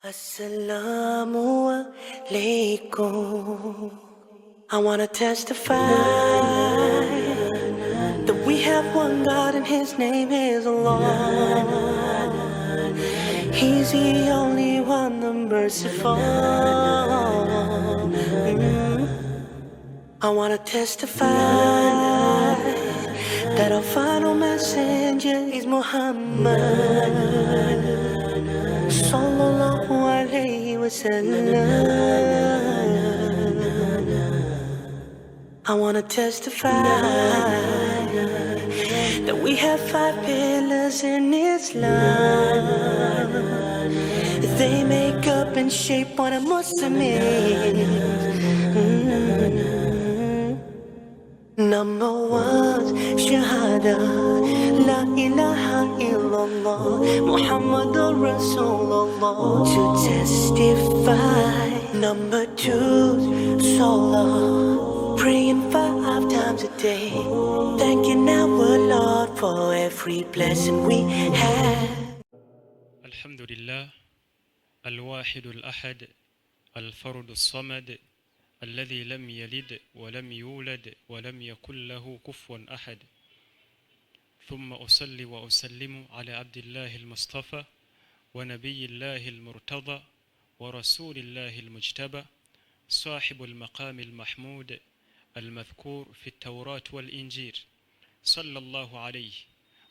Assalamu alaikum. I want to testify that we have one God and His name is Allah. He's the only one, the merciful. I want to testify that our final messenger is Muhammad Sallallahu alayhi wa sallam. I want to testify that we have 5 pillars in Islam. They make up and shape what a Muslim is. Number 1, Shahada, La ilaha illallah, Muhammadur Rasulullah. To testify. Number 2, Salah, praying 5 times a day, thanking our Lord for every blessing we have. Alhamdulillah, الواحد الأحد الفرد الصمد الذي لم يلد ولم يولد ولم يكن له كفوا أحد. ثم أصلي وأسلم على عبد الله المصطفى ونبي الله المرتضى ورسول الله المجتبى صاحب المقام المحمود المذكور في التوراة والإنجيل صلى الله عليه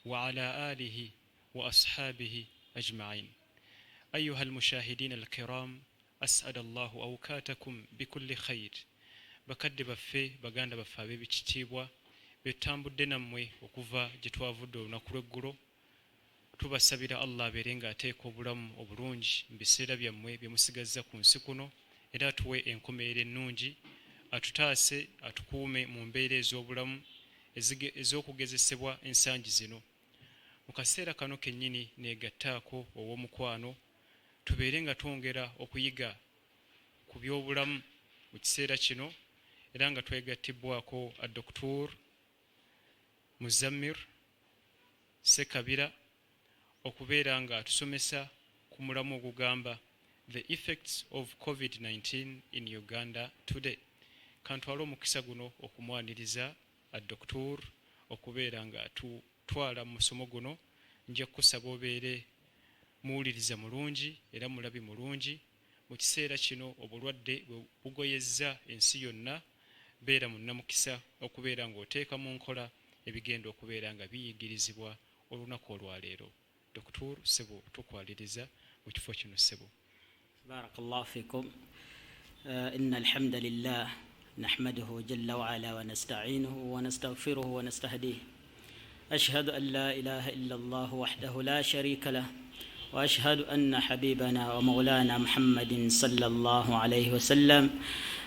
وعلى آله وأصحابه أجمعين. أيها المشاهدين الكرام، أسعد الله أوقاتكم بكل خير. bakadde baffe baganda baffe ab'ebikitiibwa betambudde nammwe okuva gye twavudde olunaku lw'eggulo, tubasabira Allah abeere ng'ateeka obulamu obulungi mu biseera byammwe bye musigazza ku nsi kuno, era atuwe enkomerero ennungi, atutaase atukuume mu mbeera ez'obulamu ez'okugezesebwa ensangi zino. Mu kaseera kano kennyini neegattaako ow'omukwano, tubeere nga twongera okuyiga ku by'obulamu mu kiseera kino, era nga twegattibwako Dr. MUZAMIR SEKABIRA okubeera nga atusomesa ku mulamu ogugamba The Effects of COVID-19 in Uganda Today. Kantwala omukisa guno okumwaniriza Dr. okubeera nga atutwala mu musomo guno. Nja kusaba obeere muwuliriza mulungi era mulabi mulungi mu kiseera kino obulwadde bugoyezza ensi yonna. Beera munnamukisa okubeera ng'oteeka mu nkola ebigenda okubeera nga biyigirizibwa olunaku olwaleero. Dr. Sebo, tukwaliriza mu kifo kino Sebo. Barakallahu fikum. Inna alhamdulillah nahmaduhu jalla wa ala wa nasta'inuhu wa nastaghfiruhu wa nastahdihi. أشهد أن لا إله إلا الله وحده لا شريك له وأشهد أن حبيبنا ومولانا محمد صلى الله عليه وسلم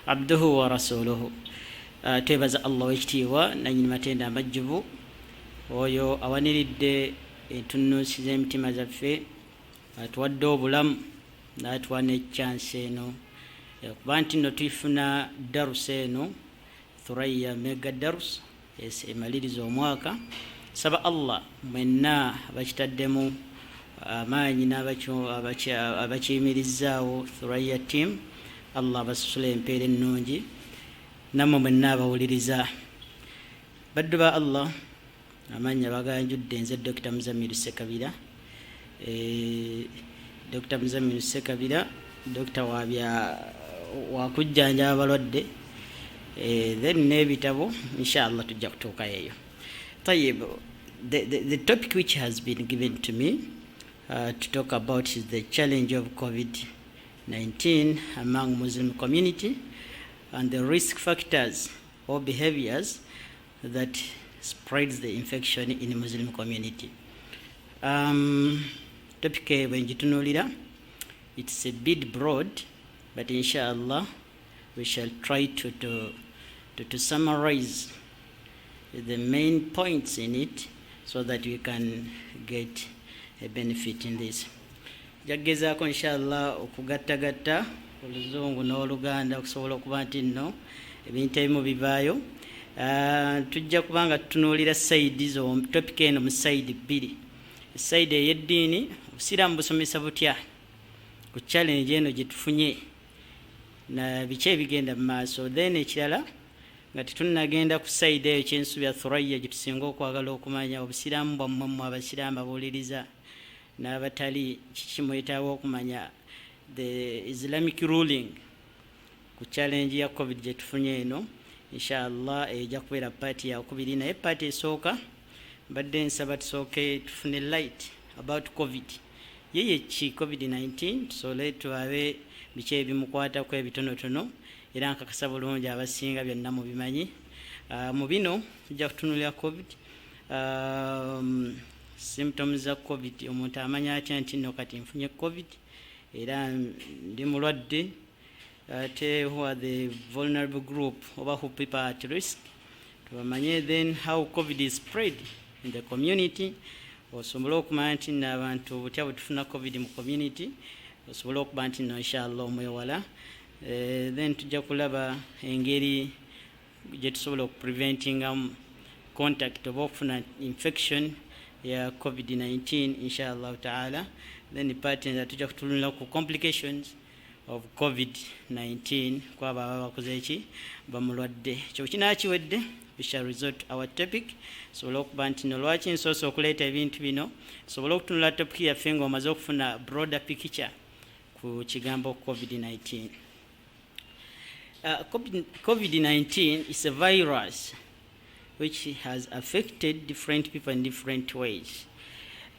عبده ورسوله. تبز الله اجتيوا نجم متنا مجبو ويو أوانيرد تنوس زمتي مزفي تودو بلام ناتواني تشانسينو بانتي نتيفنا درسينو ثريا ميغا درس ماليدي زومواكا saba Allah mwenna abakitaddemu amaanyi n'abakiyimirizaawo Thurayya team, Allah abasasula empeera ennungi, nammwe mwenna abawuliriza. Baddu ba Allah, amannya baganjudde nze Dr. MUZAMIR SEKABIRA. Dr. MUZAMIR SEKABIRA, Dr. wakujjanjaba abalwadde, then n'ebitabo inshallah tujja kutuukayo eyo. The topic which has been given to me to talk about is the challenge of COVID-19 among Muslim community and the risk factors or behaviors that spreads the infection in the Muslim community. Topic wenjitunulira, it's a bit broad, but inshallah we shall try to summarize the main points in it so that we can get a benefit in this. Jagezaako inshallah okugattagatta oluzungu n'oluganda okusobola okuba nti nno ebintu ebimu bivaayo. Tujja kubanga tutunuulira sayidi zo topic eno mu sayidi bbiri. Sayidi ey'eddiini obusiraamu busomesa butya ku challenge eno gye tufunye na biki ebigenda mu maaso. Then ekirala nga tetunnagenda ku side eyo kyensubi ya Thurayya gye tusinga okwagala okumanya obusiraamu bwammwe mmwe abasiraamu abuwuliriza n'abatali kiki mwetaaga okumanya the Islamic ruling ku challenge ya COVID gye tufunye eno. Inshallah ejja kubeera paati yakubiri, naye paati esooka mbadde nsaba tusooke tufune light about COVID. Yeye ki COVID-19 tusobole tubabe biki ebimukwatako ebitonotono era nkakasa bulungi abasinga byonna mubimanyi. Mu bino tujja kutunulira COVID, symptoms za COVID. Omuntu amanya atya nti nno kati nfunye COVID era ndi mulwadde, ate who are the vulnerable group oba who people are at risk tubamanye. Then how COVID is spread in the community, osobola okumanya nti nno abantu butya bwetufuna COVID mu community, osobola okuba nti nno inshallah omwewala. Then tujja kulaba engeri gye tusobola okupreventinga contact oba okufuna infection ya COVID-19 inshallah ta'ala. Then part nza tujja kutulunira ku complications of COVID-19 kwaba baba bakoze eki bamulwadde. Ekyo kinaakiwedde we shall resort our topic. Sobola okuba nti no lwaki nsoose okuleeta ebintu bino, sobola okutunula topic yaffe nga omaze okufuna broader picture ku kigambo COVID-19. COVID-19 is a virus which has affected different people in different ways.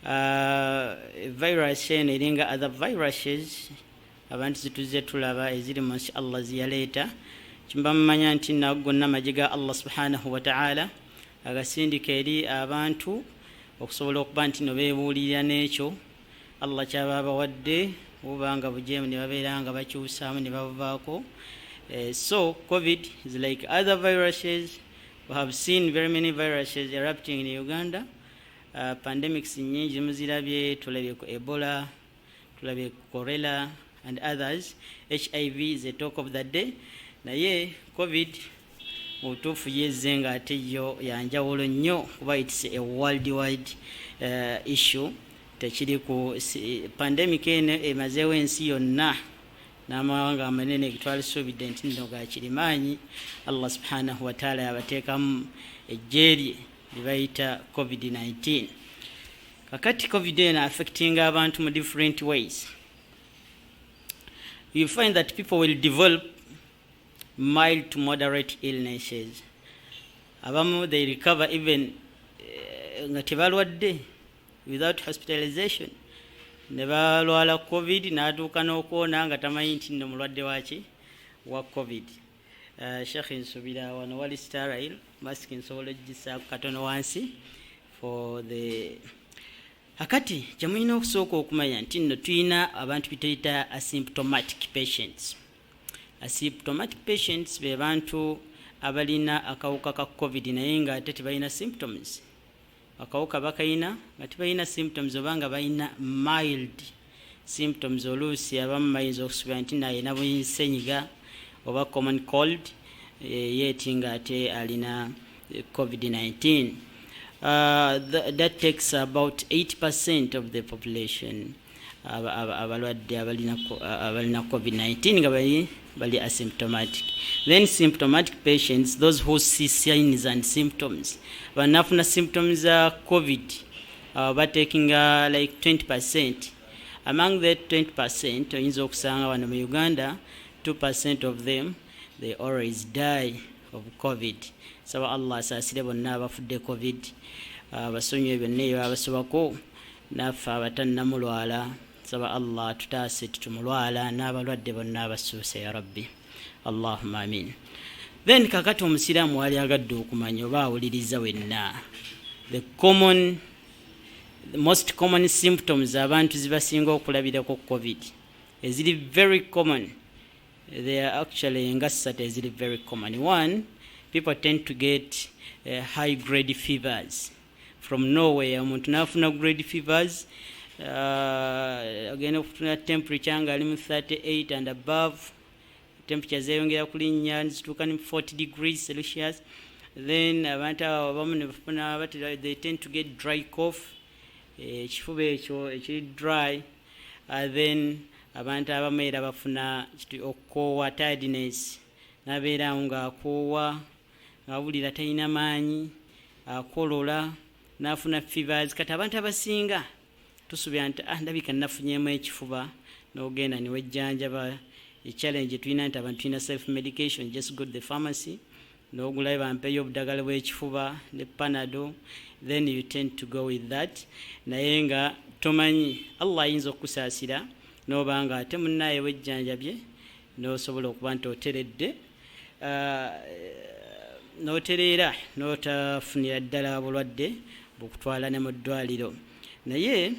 Virus eno eringa other viruses abantu zituze tulaba eziri mu nsi Allah ziyaleeta. Kimba mumanya nti nago gonna amagye ga Allah subhanahu wa ta'ala agasindika eri abantu okusobola okuba nti no beebuulirira n'ekyo Allah kyaba abawadde, obanga bujeemu ne babeera nga bakyusaamu ne bavaako. So COVID is like other viruses. We have seen very many viruses erupting in Uganda. Pandemics nyingi muzirabye, tulabye ku Ebola, tulabye ku Cholera and others. HIV is the talk of the day. Naye COVID mutuufu yezze nga ate yo yanjawulo nnyo kuba it's a worldwide issue. Tekiri ku pandemic eno emazeewo ensi yonna n'amawanga amanene getwalisuubidde nti nno gakirimaanyi. Allah subhanahu wa ta'ala yabateekamu ejje lye libayita COVID-19. Kakati COVID eno affecting abantu mu different ways. You find that people will develop mild to moderate illnesses. Abamu they recover even nga tebalwadde without hospitalization. Ne balwala COVID n'atuuka n'okuwona nga tamanyi nti nno mulwadde waki wa COVID. Sheikh nsubira wano wali sterile mask nsobola ogisaako katono wansi for the akati kyemulina okusooka okumanya nti nno tulina abantu bituyita asymptomatic patients. Asymptomatic patients be bantu abalina akawuka ka COVID naye nga ate tebalina symptoms. Akawuka bakayina nga tebalina symptoms oba nga balina mild symptoms. Oluusi abamu bayinza okusubira nti naye na bwensenyiga oba common cold yeti nga ate alina COVID-19. That takes about 80% of the population abalwadde abalina COVID-19 nga bali asymptomatic. Then symptomatic patients, those who see signs and symptoms, banafuna symptoms of COVID, taking like 20%. Among that 20%, oyinza okusanga wano mu Uganda, 2% of them, they always die of COVID. So Allah asaasire bonna abafudde COVID, basonyiwe byonna ebyo abasobako, naffe abatannamulwala. Saba Allah tutaase tutumulwala n'abalwadde bonna abasuuse ya Rabbi. Allahumma amin. Then kakati omusiraamu wali agadde okumanya oba awuliriza wenna, the most common symptoms abantu zibasinga okulabirako COVID eziri very common. They are actually ngassate eziri very common. One, people tend to get high grade fevers from nowhere. Omuntu nafuna grade fevers, agenda okufuna temperature nga ali mu 38 and above. Temperature zeyongera kulinnya zituuka ne 40 degrees Celsius. Then abantu abamu ne bafuna they tend to get dry cough, ekifuba ekyo ekiri dry. Then abantu abamu era bafuna okukoowa, tiredness, nabeera nga akoowa, ngawulira talina maanyi, akolola, nafuna fevers. Kati abantu abasinga tusubira nti ndabika nafunyemu ekifuba, n'ogenda niwejjanjaba. Challenge tulina nti abantu tulina self medication, just go to the pharmacy n'ogulayo bampeyo obudagala bw'ekifuba ne panado, then you tend to go with that. Naye nga tomanyi Allah ayinza okusaasira n'obanga ate munnaye wejjanjabye n'osobola okuba nti oteredde, n'otereera n'otafunira ddala bulwadde bukutwala ne mu ddwaliro. Naye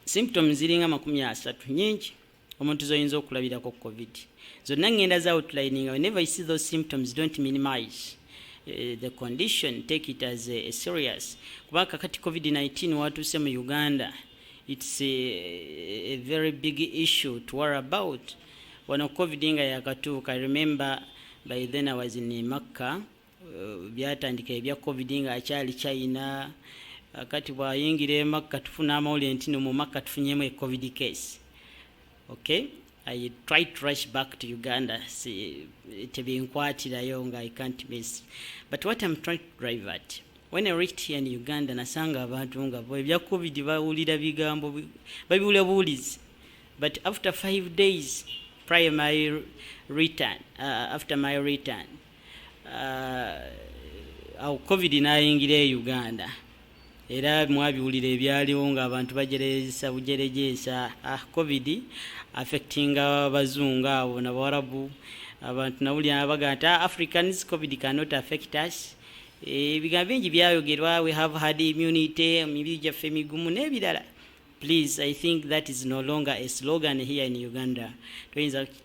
symptoms ziringa 30 nyingi omuntu zoyinza okulabirako COVID. Zonna ngenda za outlining. Whenever you see those symptoms, don't minimize the condition, take it as a serious. Kubanga kati COVID-19 watuuse mu Uganda, it's a very big issue to worry about. Wano COVID nga yakatuuka, I remember by then I was in Makkah, byatandika ebya COVID nga akyali China. Kati bwayingira Makkah tufuna amawulire nti mu Makkah tufunyemu a COVID case. Okay, I tried to rush back to Uganda to be inquatirayo, I can't miss. But what I'm trying to drive at, when I reached here in Uganda, nasanga abantu nga bya COVID bawulira bigambo babiwulira buwulizi. But after 5 days prior my return, after my return, COVID nayingira Uganda. Era mwabiwulira ebyaliwo nga abantu bajereza bujerejesa COVID affecting abazungu abo n'Abarabu. Abantu nawulira abaga nti Africans COVID cannot affect us. Ebigambo bingi byayogerwa, we have had immunity, emibiri gyaffe migumu n'ebirala. Please, I think that is no longer a slogan here in Uganda.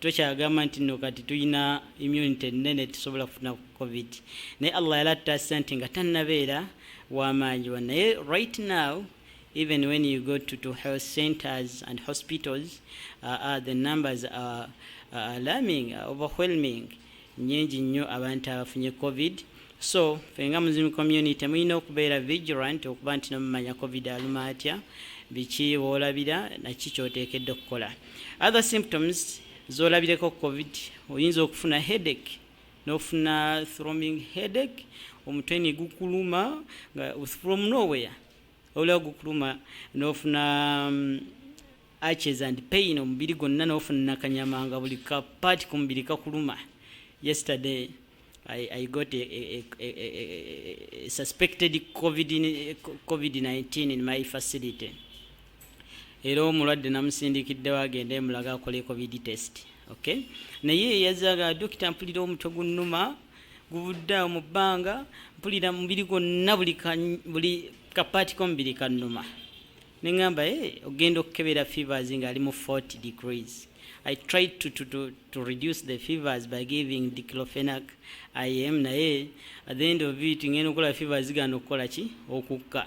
Tokyagamba nti no kati tulina immunity nene tusobola kufuna COVID. Naye Allah yalatta sente nga tannabeera wamaanyi. Naye right now, even when you go to health centers and hospitals, the numbers are alarming, overwhelming. Nyingi nnyo abantu abafunye COVID. So fenga Muslim community mulina okubeera vigilant okuba nti nomumanya COVID aluma atya, biki boolabira naki kyoteekedde okukola. Other symptoms zoolabireko COVID, oyinza okufuna headache, n'ofuna throbbing headache, omutwe ne gukuluma from nowhere, olwa gukuluma, n'ofuna arches and pain, omubiri gwonna n'ofuna nakanyamanga, buli kapaati ku mubiri kakuluma. Yesterday I got a suspected COVID-19 in my facility. Era omulwadde namusindikiddewo agende mulaga akole COVID test. Okay? Naye yazaga dokita mpulira omutwe gunnuma, gubudde mu bbanga, mpulira mubiri gwonna buli kapaati k'omubiri kannuma. Ne ngamba ogenda okukebera fevers nga ali mu 40 degrees. I tried to reduce the fevers by giving diclofenac IM, naye at the end of it ngenda okukola fevers zigana okukola ki okukka.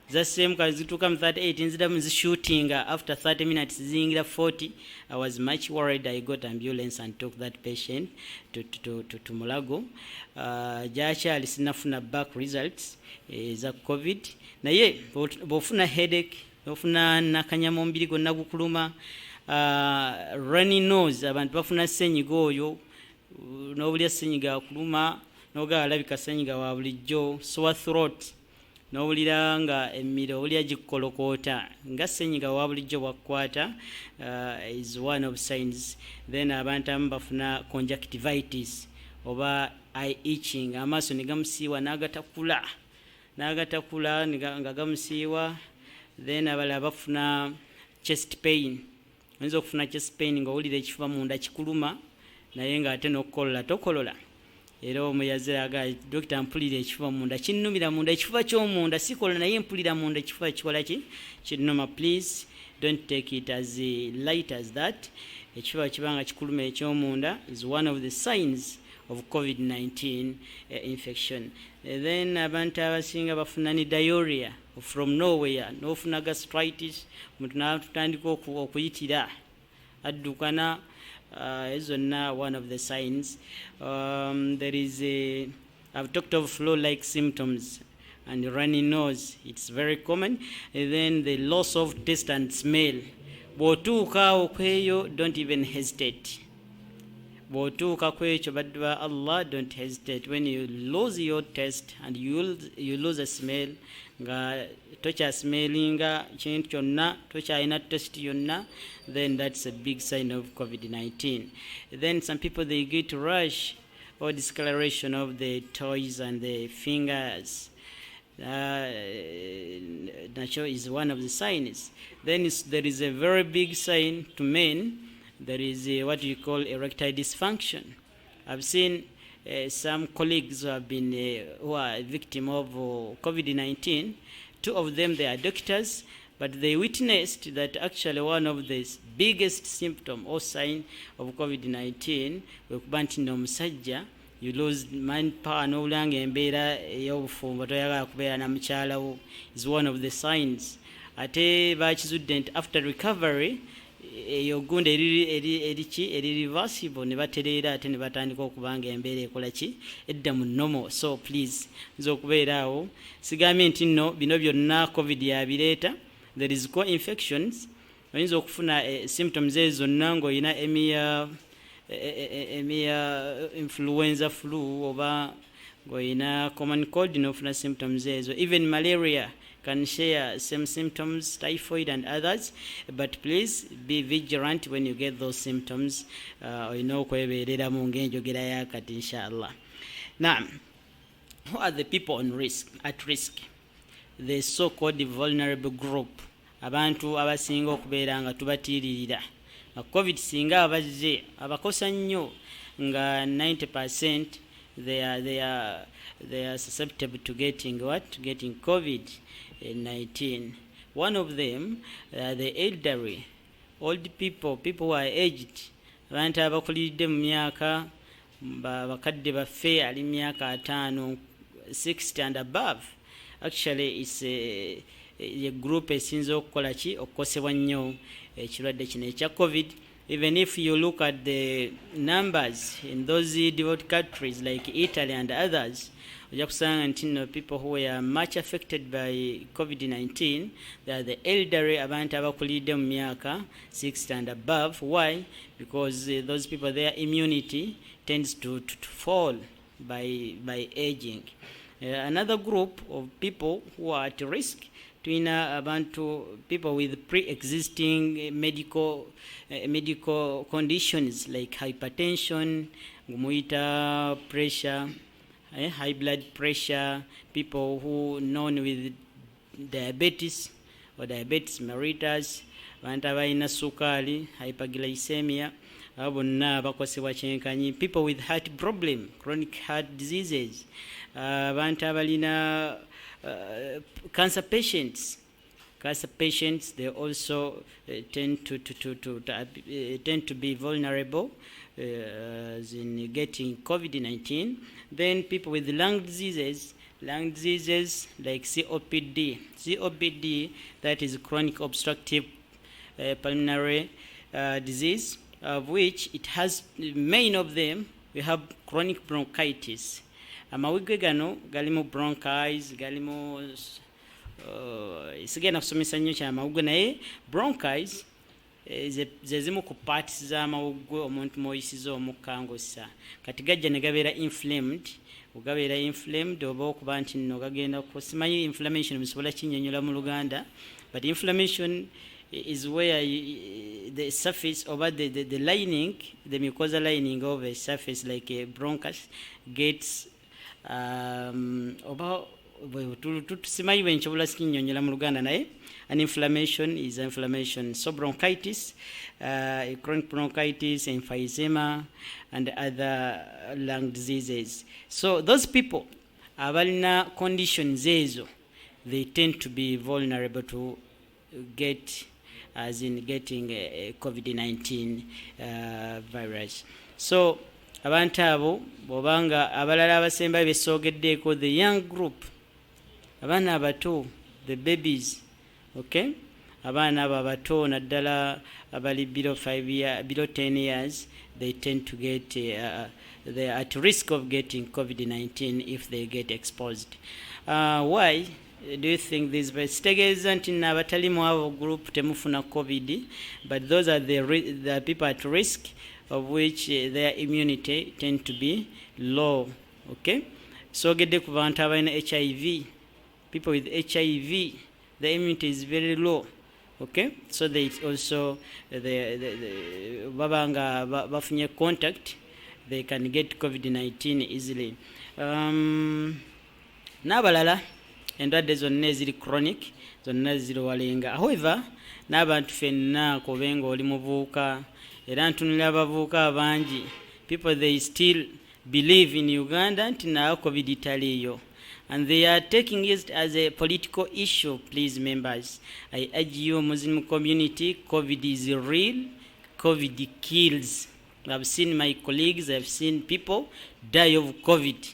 Za same kali zituuka mu 38 nzida mu shooting after 30 minutes zingira 40. I was much worried. I got ambulance and took that patient to Mulago. Jakyali sinafuna back results za COVID. Naye bofuna headache, bofuna nakanyama omubiri gwonna gukuluma, runny nose, abantu bafuna ssenyiga oyo, n'obulya ssenyiga akuluma, n'ogala alabika ssenyiga wa bulijjo, sore throat, n'owulira nga emmiro olya gikkolokoota nga ssenyiga wa bulijjo bwakkwata, is one of signs. Then abantu abamu bafuna conjunctivitis oba eye itching, amaaso ne gamusiiwa n'agatakula nga gamusiiwa. Then abalala bafuna chest pain. Oyinza okufuna chest pain ng'owulira ekifuba munda kikuluma naye ng'ate n'okukolola tokolola. Era omuyaze aga dokita mpulira ekifuba munda kinnumira munda, ekifuba ky'omunda sikola naye mpulira munda ekifuba kikola ki kinnuma. Please don't take it as light as that. Ekifuba kibanga kikuluma eky'omunda is one of the signs of COVID-19 infection. Then abantu abasinga bafuna ni diarrhea from nowhere, n'ofuna gastritis, omuntu n'atandika okuyitira addukana. Zonna one of the signs. There is I've talked of flu-like symptoms and runny nose. It's very common. And then the loss of taste and smell. bw'otuuka awo kweyo, don't even hesitate. Bw'otuuka kwekyo baddu ba Allah, don't hesitate. When you lose your taste and you lose a smell, nga tokyasmellinga kintu kyonna, tokyalina test yonna, then that's a big sign of COVID-19. Then some people, they get rush or discoloration of the toes and the fingers. Natural is one of the signs. Then there is a very big sign to men. There is what you call erectile dysfunction. I've seen some colleagues who have been who are a victim of COVID-19. Two of them, they are doctors, but they witnessed that actually one of the biggest symptom or sign of COVID-19 wekuba nti n'omusajja you lose manpower n'olanga embeera ey'obufumbo toyagala kubeera na mukyala wo is one of the signs. Ate bakizudde nti after recovery eyo gunda eri reversible, ne batereera ate ne batandika okubanga embeera ekola ki edda mu normal. So please nze okubeera awo sigambye nti nno bino byonna covid yabireeta. There is co-infections, oyinza okufuna symptoms ezo zonna ng'olina emia influenza flu oba ng'olina common cold n'ofuna symptoms ezo. Even malaria can share same symptoms, typhoid and others, but please be vigilant when you get those symptoms. Olina okwebeereramu ng'enjogera yakati inshallah. Now, who are the people at risk? The so-called vulnerable group, abantu abasinga okubeera nga tubatiiririra. COVID singa abazze abakosa nnyo nga 90% they are susceptible to getting COVID-19. One of them, the elderly, old people who are aged, abantu abakulidde mu myaka, bakadde baffe ali myaka 5, 60 and above. Actually it's a group esinza okukola ki okukosebwa nnyo ekirwadde kino ekya COVID. Even if you look at the numbers in those developed countries like Italy and others, ojja kusanga nti no people who were much affected by COVID-19, they are the elderly, abantu abakulidde mu myaka 60 and above. Why? Because those people, their immunity tends to fall by aging. Another group of people who are at risk, people with pre-existing medical conditions like hypertension, pressure, high blood pressure, people who known with diabetes or diabetes mellitus, abantu abalina sukali, hyperglycemia, bonna bakosebwa kyenkanyi, people with heart problem, chronic heart diseases, abantu abalina cancer patients, they also tend to be vulnerable in getting COVID-19. Then people with lung diseases like COPD, that is chronic obstructive pulmonary disease, of which it has main of them. We have chronic bronchitis. Amawigwe gano galimu bronchitis, galimu sigenda kusomesa nnyo kya amawugwe naye bronchitis zezimu ku parts z'amawugwe omuntu moyisiza omukka ngossa kati gajja ne gabeera inflamed oba okuba nti nno gagenda simanyi inflammation musobola kinnyonnyola mu Luganda, but inflammation is where the surface over the lining, the mucosa lining of a surface like a bronchus gets oba simanyi bwe nsobola sikinnyonnyola mu Luganda naye an inflammation is inflammation. So bronchitis, chronic bronchitis, emphysema and other lung diseases. So those people abalina conditions ezo, they tend to be vulnerable to getting a COVID-19 virus. So abantu abo bw'obanga abalala abasembayo besoogeddeeko, the young group, abaana abato, the babies, okay, abaana abo abato naddala abali below 10 years, they tend to get they are at risk of getting COVID-19 if they get exposed. Why? Do you think this kitegeeza nti n'abatali mu abo group temufuna covid, but those are the people at risk of which their immunity tend to be low. Okay, so gedde ku bantu abalina HIV, people with HIV, the immunity is very low. Okay, so they also babanga bafunye contact, they can get COVID-19 easily. N'abalala endwadde zonna eziri chronic zonna zirowalenga. However, n'abantu fenna kubenga oli mubuuka era ntunulira abavuuka abangi, people they still believe in Uganda nti nayo covid italiyo, and they are taking it as a political issue. Please members, I urge you Muslim community, covid is real, covid kills. I've seen my colleagues, I've seen people die of covid.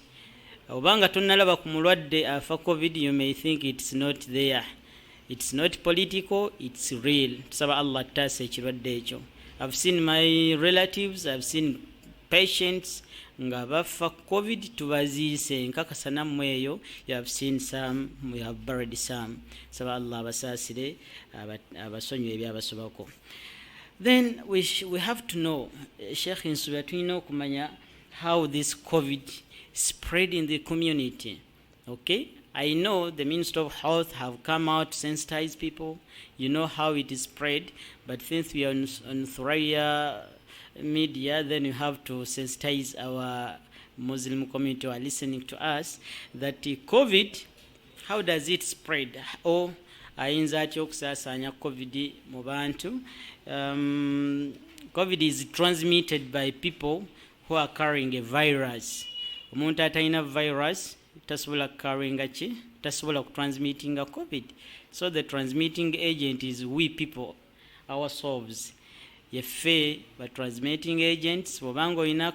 Obanga tonnalaba ku mulwadde afa covid, you may think it's not there. It's not political, it's real. Tusaba Allah taase ekirwadde ekyo. I've seen my relatives, I've seen patients nga bafa covid tubaziise nkakasa nammwe eyo. You have seen some, we have buried some. Saba Allah abasaasire abasonyiwe ebyabasobako. Then we have to know, Sheikh Nsuba, tulina okumanya how this covid spread in the community. Okay, I know the Minister of Health have come out to sensitize people. You know how it is spread, but since we are on Thurayya media, then you have to sensitize our Muslim community who are listening to us that COVID, how does it spread? Or ayinza atya okusaasaanya COVID mu bantu? COVID is transmitted by people who are carrying a virus. Omuntu atalina virus tasobola carrying ki, tasobola transmitting a COVID. So the transmitting agent is we people ourselves. Yeffe ba transmitting agents. Bw'obanga olina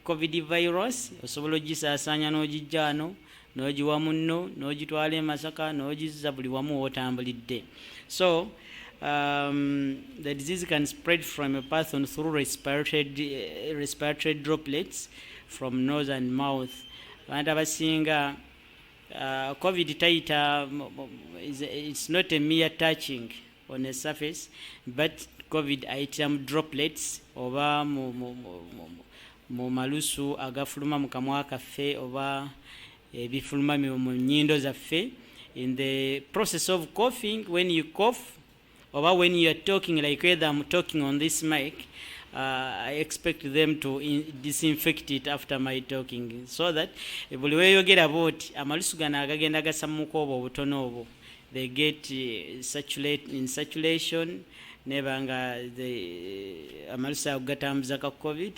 COVID virus osobola ogisaasaanya n'ogijjaano n'ogiwa munno n'ogitwala e Masaka n'ogizza buli wamu w'otambulidde. So the disease can spread from a person through respiratory droplets from nose and mouth. Abantu abasinga COVID taita, it's not a mere touching on a surface, but COVID item droplets oba mu malusu agafuluma mu kamwa kaffe oba ebifuluma mu nnyindo zaffe. In the process of coughing, when you cough or when you are talking, like whether I'm talking on this mic, I expect them to disinfect it after my talking, so that buli weyogera about amalusu gano agagenda gasammuka obwo obutono obwo, they get in circulation, nebanga amalusu ago gatambuza ka COVID.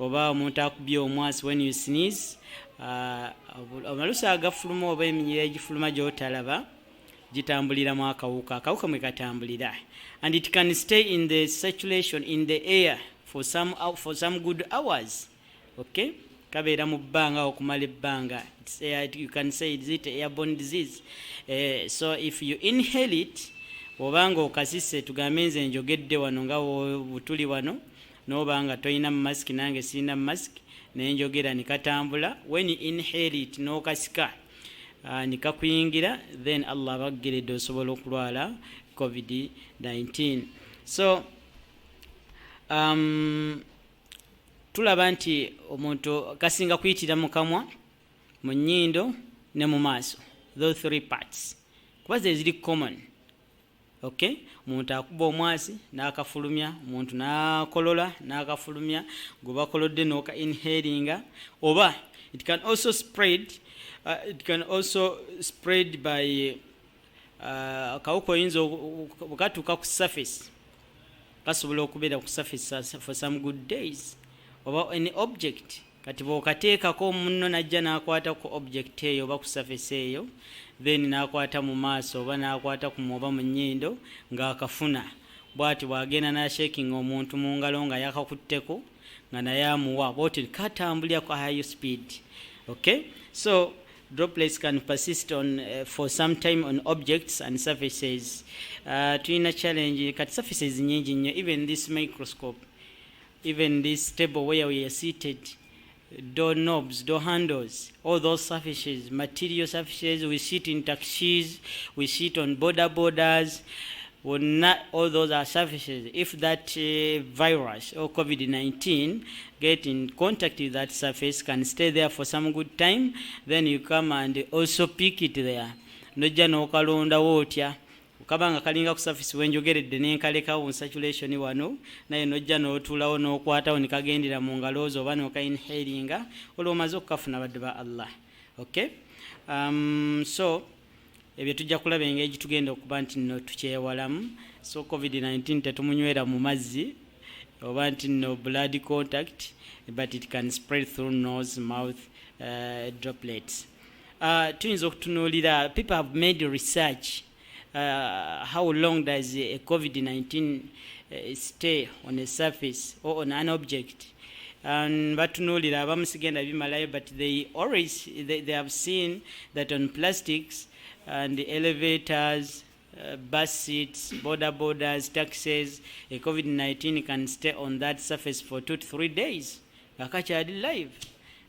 Oba omuntu akubye omwasi, when you sneeze, amalusu agafuluma oba eminyira egifuluma gy'otalaba gitambulira mu akawuka mwe katambulira, and it can stay in the circulation in the air for some good hours. Okay, kabeera mu bbanga okumala ebbanga. You can say it's an airborne disease. So if you inhale it, obanga okasise, tugambe nze njogedde wano nga butuli wano n'obanga toyina mask nange sina mask nenjogera nikatambula, when you inhale it n'okasika nikakuyingira, then Allah abaggeredde osobola okulwala COVID-19. So tulaba nti omuntu kasinga kuyitira mu kamwa, mu nnyindo ne mu maaso, those three parts kuba ze ziri common. Okay, omuntu akuba omwasi n'akafulumya, omuntu n'akolola n'akafulumya, gwe bakolodde n'oka inhalinga, oba it can also spread by akawuka oyinza okatuuka ku surface, kasobola okubeera ku surface for some good days, oba any object. Kati bw'okateekako munno najja n'akwata ku object eyo oba ku surface eyo, then n'akwata mu maaso oba n'akwata ku oba mu nnyindo ng'akafuna, bw'ati bw'agenda n'ashaking omuntu mu ngalo nga yakakutteko nga naye amuwa, bw'oti katambulira ku high speed. Okay, so droplets can persist for some time on objects and surfaces. Tulina challenge kati surfaces nyingi nnyo, even this microscope, even this table where we are seated, door knobs, door handles, all those surfaces, material surfaces. We sit in taxis, we sit on borders. Well, not all those are surfaces. If that virus or COVID-19 get in contact with that surface, can stay there for some good time, then you come and also pick it there. Nojja n'okalonda wootya kabanga kalinga ku surface wenjogeredde n'enkalekawo saturation wano naye nojja n'otuulawo n'okwatawo ne kagendera mu ngalo zo oba n'okainhalinga olwo omaze okukafuna badde ba Allah. Okay? So ebyo tujja kulaba engeri tugenda okuba nti nno tukyewalamu. So COVID-19 tetumunywera mu mazzi oba nti no blood contact, but it can spread through nose, mouth droplets. Tuyinza okutunuulira, people have made research how long does a COVID-19 stay on a surface or on an object. And batunuulira abamu sigenda bimalayo, but they have seen that on plastics and elevators, bus seats, borders, taxis, a COVID-19 can stay on that surface for 2 to 3 days. Akakyali live.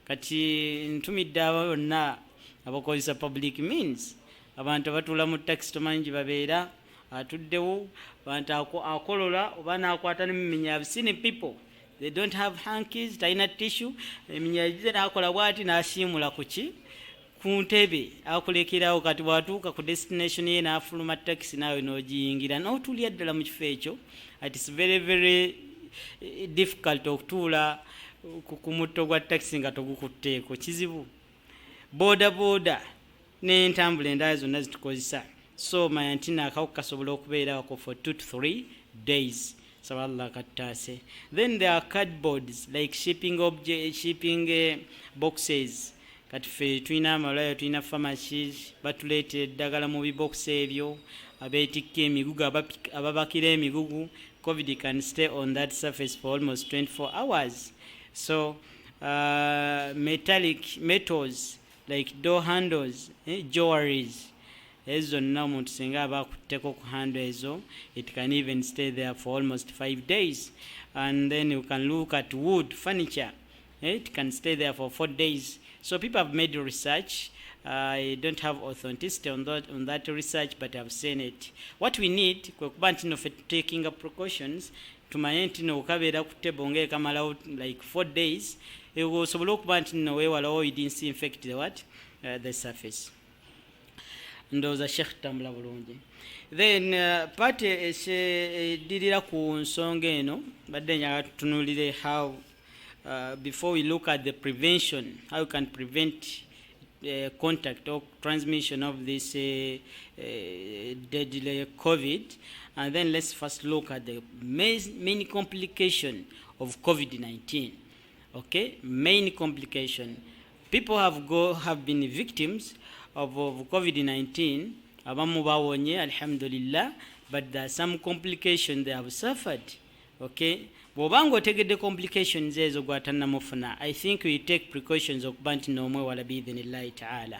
Kati ntumidde bonna abakozesa public means. Abantu batuula mu taxi tomanyi gye babeera, atuddewo, abantu akolola oba n'akwata n'eminya. I've seen people, they don't have hankies, talina tissue, eminya yagize n'akola bw'ati n'asiimula ku ki ku ntebe akulekerawo. Kati bw'atuuka ku destination ye n'afuluma taxi naawe n'ogiyingira n'otuulya ddala mu kifo ekyo. It's very very difficult okutuula ku mutto gwa taxi nga togukutteeko, kizibu. Boda n'entambula endala zonna zitukozesa. So mayantina akawuka kasobola okubeerawo for 2 to 3 days. So Allah katase. Then there are cardboards like shipping boxes. Kati ffe tulina amalwaliro, tulina pharmacies, batuleetera eddagala mu bibox ebyo, abeetikka emigugu, ababakira emigugu. COVID can stay on that surface for almost 24 hours. So metals like door handles, jewelries, ezo zonna omuntu singa aba akutteko ku handle ezo, it can even stay there for almost 5 days. And then you can look at wood furniture, it can stay there for 4 days. So people have made research. I don't have authenticity on that research, but I've seen it. What we need, kwekuba nti nno taking up precautions, tumanye nti no okabeera ku table ng'ekamalawo like 4 days, osobola okuba nti nno weewalawo you didn't infect the surface. Ndowooza Sheikh tambula bulungi. Then part edirira ku nsonga eno badde njagala tutunuulire how before we look at the prevention, how you can prevent contact or transmission of this deadly COVID. And then let's first look at the main complication of COVID-19. Okay, main complication. People have been victims of COVID-19. Abamu bawonye, alhamdulillah, but there are some complications they have suffered. Okay, bw'obanga otegedde complications ezo gwatanamufuna, I think we take precautions okuba nti n'omwe wala biidhinillahi ta'ala.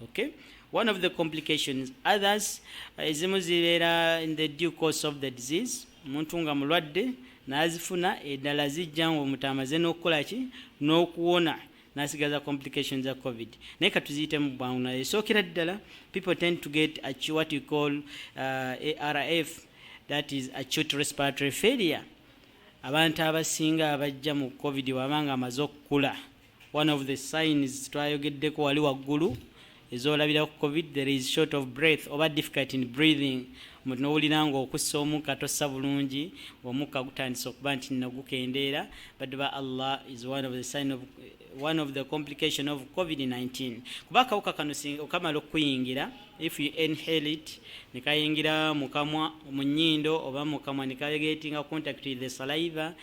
Okay, one of the complications, others ezimu zibeera in the due course of the disease. Omuntu nga mulwadde n'azifuna, eddala zijja ng'omuntu amaze n'okukola ki n'okuwona n'asigaza complications za COVID. Naye katuziyite mu bwangu naye esookera ddala, people tend to get what you call ARF, that is acute respiratory failure. Abantu abasinga abajja mu COVID wabanga amaze okukula, one of the signs twayogeddeko wali waggulu ezoolabira ku COVID, there is short of breath oba difficult in breathing. Omuntu n'owulira ng'okussa omukka tossa bulungi, omukka gutandisa okuba nti nno gukendeera. But by Allah is one of the complication of COVID-19. Kuba akawuka kano okamala okuyingira, if you inhale it, ne kayingira mu kamwa, mu nnyindo oba mu kamwa ne kagetinga contact with the saliva,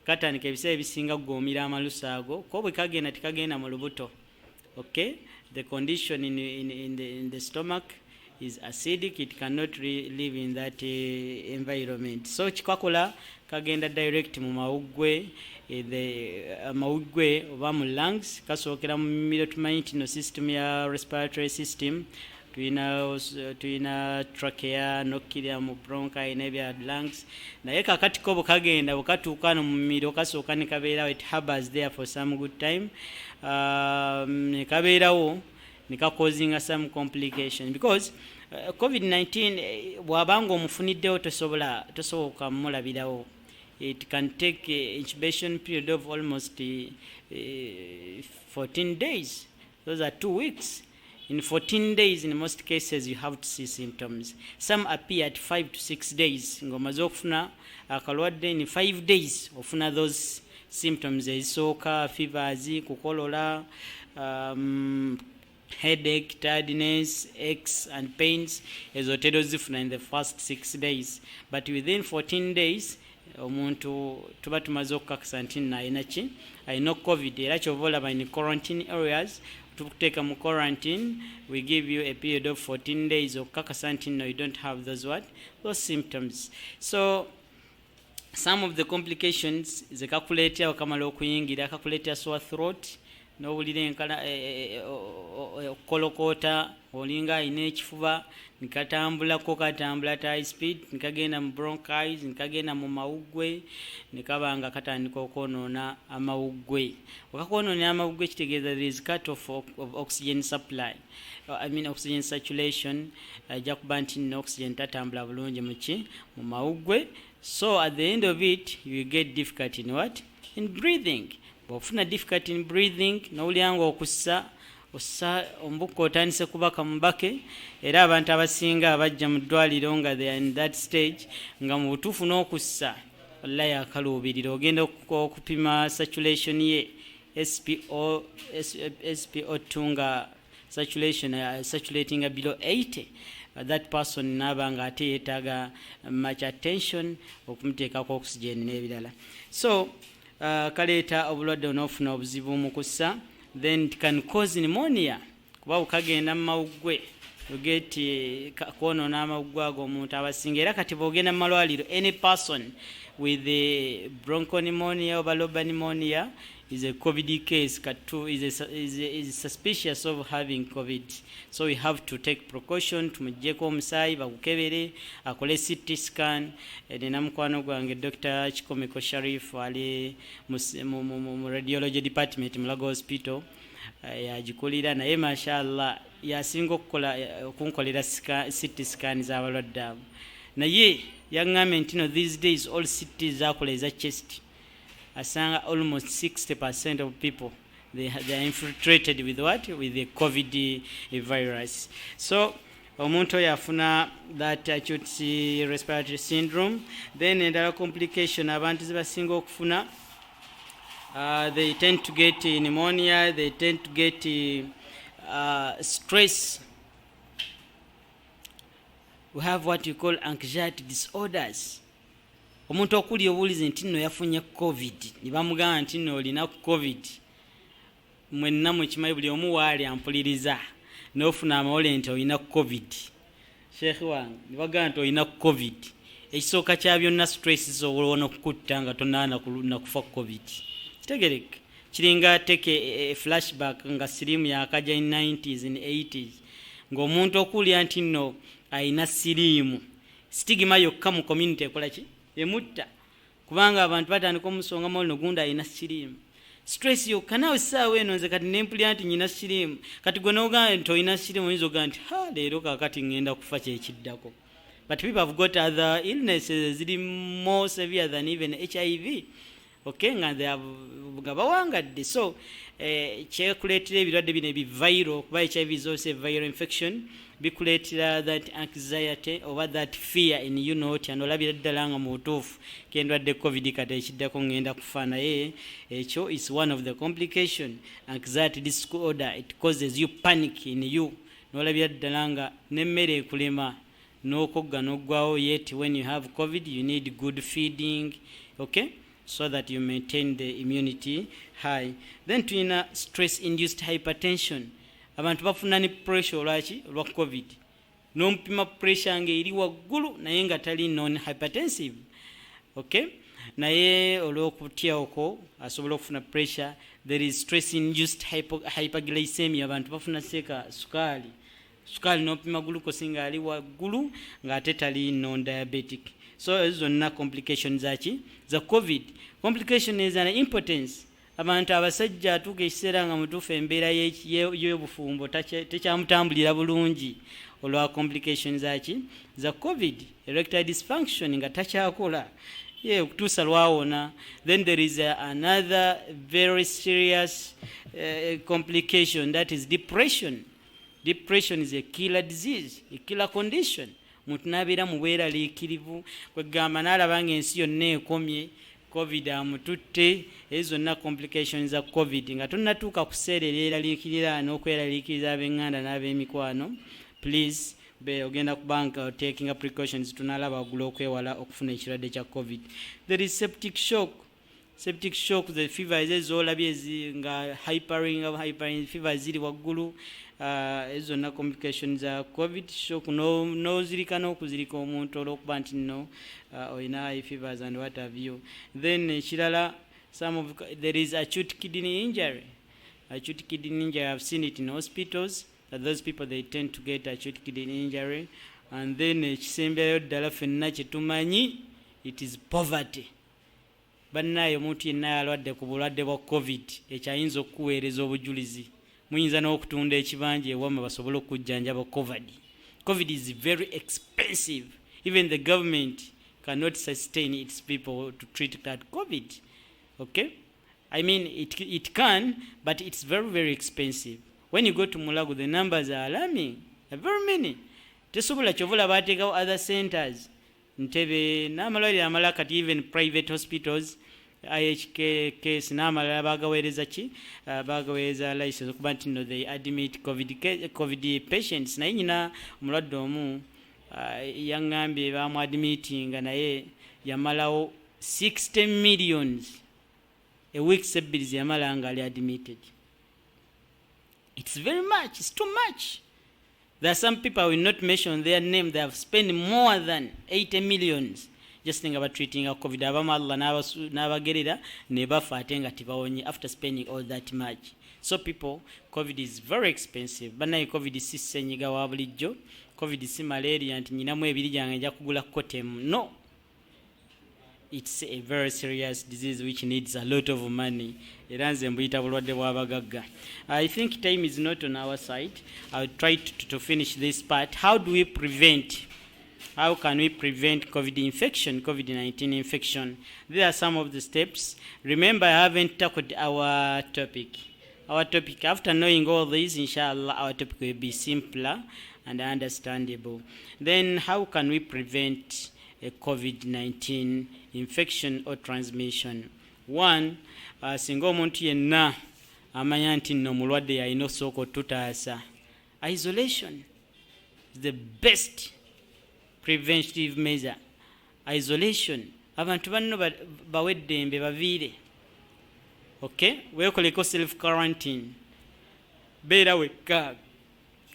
katandika ebiseera ebisinga kugoomira amalusu ago, ko bwe kagenda tekagenda mu lubuto. Okay, the condition in the stomach is acidic, it cannot live in that environment. So chikakola kagenda direct mu mawuggwe, mawuggwe oba mu lungs, kasookera mu mimiro tumanyi nti no system ya respiratory system tulina trachea nokkirira mu bronchi n'ebya lungs naye kakati ko bukagenda bukatuuka no mu mimiro kasooka ne kabeerawo it harbors there for some good time ne kabeerawo ne causing some complication because COVID-19 bw'abanga omufuniddewo tosoboka mulabirawo. It can take incubation period of almost 14 days. Those are 2 weeks. In 14 days, in most cases, you have to see symptoms. Some appear at 5 to 6 days. Ngomaze okufuna akalwadde in 5 days ofuna those symptoms ezisooka fevers, kukolola, headache, tiredness, aches and pains ezotero zifuna in the first 6 days. But within 14 days, omuntu tuba tumaze okukakasa nti nayina ki ayina COVID era kyova olaba in quarantine areas tukuteeka mu quarantine we give you a period of 14 days okukakasa nti no you don't have those symptoms. So some of the complications zekakuleetera okamala okuyingira kakuleetera sore throat n'owulira enkala okukolokoota olinga ayina ekifuba nikatambulako katambula at high speed nikagenda mu bronchis nikagenda mu mawuggwe nikabanga katandika okwonoona amawuggwe okakwonoona amawuggwe kitegeeza there is cut off of oxygen supply oxygen saturation ajja kuba nti nno oxygen tatambula bulungi mu mawuggwe. So at the end of it you get difficulty in what? In breathing. Bw'ofuna difficulty in breathing n'owulyanga okussa ombuka otandise kubaka mubake era abantu abasinga abajja mu ddwaliro nga they are in that stage nga mu butuufu n'okussa wallahi akaluubirira ogenda okupima saturation ye SPO2 nga saturation saturating below 80 that person naba nga ate yeetaaga much attention okumuteekako oxygen n'ebirala. So kaleeta obulwadde onoofuna obuzibu mu kussa. Then it can cause pneumonia kuba bukagenda mu mawuggwe ogeti kwonoona amawuggwe ago omuntu abasinga era kati bwogenda mu malwaliro any person with the bronchopneumonia or lobar pneumonia is a COVID case is suspicious of having COVID. So we have to take precaution tumujjeko omusaayi bagukebere akole CT scan. Nina mukwano gwange Dr. Chikomeko Sharif ali mu radiology department Mulago Hospital yagikulira naye mashallah yasinga okunkolera CT scan z'abalwadde abo naye yaŋŋambye nti no these days all CT zakola eza chest asanga almost 60% of people they are infiltrated with what? With the COVID virus. So omuntu oyo afuna that acute respiratory syndrome. Then endala complication abantu zibasinga okufuna they tend to get pneumonia, they tend to get stress. We have what you call anxiety disorders. Omuntu okuli obulize nti nno yafunye COVID ne bamugamba nti nno olina COVID mwenna mukimanyi buli omu waali ampuliriza n'ofuna amawole nti olina COVID sheekhi wange ne bagamba nti olina COVID ekisooka kya byonna stress z'olwona okukutta nga tonaana kufa COVID kitegereke kiringa take flashback nga sirimu yakajja in 90s and 80s ng'omuntu okulya nti nno ayina sirimu stigma yokka mu community ekola ki emutta kubanga abantu batandika omusonga mawulino gundi ayina sirimu stress yokka naawe essaawa eno nze kati nempulira nti nyina sirimu kati gwe n'ogamba nti olina sirimu oyinza ogamba nti leero kakati ngenda kufa kyekiddako. But people have got other illnesses ziri more severe than even HIV. Okay, nga bawangadde. So kyekuleetera ebirwadde bino ebiviral kuba HIV is also a viral infection bikuleetera that anxiety over that fear in you know nti olabira ddala nga mu butuufu kendwadde COVID kati ekiddako ngenda kufa naye ekyo is one of the complication. Anxiety disorder, it causes you panic in you n'olabira ddala nga n'emmere ekulema n'okogga n'oggwawo yet when you have COVID you need good feeding, okay, so that you maintain the immunity high. Then tulina stress induced hypertension. Abantu bafuna ne pressure olwa COVID n'ompima pressure nga eri waggulu naye nga tali non hypertensive, okay, naye olw'okutya okwo asobola okufuna pressure. There is stress induced hyperglycemia. Abantu bafuna seeka sukaali sukali n'opima glucose nga ali waggulu ng'ate tali non diabetic. So ezo zonna complications za covid. Complication is an impotence. Abantu abasajja atuuka ekiseera nga mutuufu embeera y'obufumbo tekyamutambulira bulungi olwa complications za covid. Erectile dysfunction nga takyakola okutuusa lwawona. Then there is another very serious complication, that is depression. Depression is a killer disease, a killer condition. Muntu nabeera mu bweraliikirivu kwegamba n'alaba ng'ensi yonna ekomye, covid amututte. Ezo zonna complications za covid nga tonnatuuka kuseera eryeraliikirira n'okweraliikiriza ab'eŋŋanda n'ab'emikwano. Please ogenda ku banka taking precautions tunalaba waggulu okwewala okufuna ekirwadde kya covid. There is septic shock. Septic shock, the fever ezolabye nga hypering fever ziri waggulu. Ezo zonna complications za covid. Shock n'ozirika n'okuzirika omuntu olw'okuba nti nno olina high fevers and what have you. Then ekirala, there is acute kidney injury. Acute kidney injury, I've seen it in hospitals. Those people, they tend to get acute kidney injury. And then ekisemberayo ddala ffenna kye tumanyi, it is poverty. Bannaye omuntu yenna yalwadde ku bulwadde bwa covid ekyayinza okuweereza obujulizi. Muyinza n'okutunda ekibanja ewamwe basobole okujjanjaba covid. Covid is very expensive. Even the government cannot sustain its people to treat that covid. Okay? I mean, it can, but it's very, very expensive. When you go to Mulago, the numbers are alarming. Very many. Tesobola kyovola bateekawo other centers. Ntebe n'amalwaliro amalala kati even private hospitals, IHK case n'amalala bagaweereza ki? Bagaweereza license okuba nti no they admit covid patients. Naye nyina omulwadde omu yaŋŋambye baamuadmitinga naye yamalawo 60 millions a week ebbiri ziyamala nga ali admitted. It's very much. It's too much. There are some people, I will not mention their name, they have spent more than 80 millions just think about treating a COVID. Abamu Allah n'abagerera ne bafa ate nga tebawonye after spending all that much. So people, COVID is very expensive. Banaye COVID si ssenyiga wa bulijjo. COVID si malaria nti nyinamu ebiri gyange nja kugula kotemu. No. It's a very serious disease which needs a lot of money. Eranze mbuyita bulwadde bw'abagagga. I think time is not on our side. I'll try to finish this part. How do we prevent? How can we prevent COVID infection, COVID-19 infection? These are some of the steps. Remember, I haven't tackled our topic. Our topic, after knowing all this, inshallah, our topic will be simpler and understandable. Then, how can we prevent a COVID-19 infection or transmission? One, singa omuntu yenna amanya nti nno mulwadde yalina osooka otutaasa. Isolation is the best preventive measure. Isolation. Abantu banno baweddembe baviire. Okay? Weekoleko self-quarantine. Beera wekka.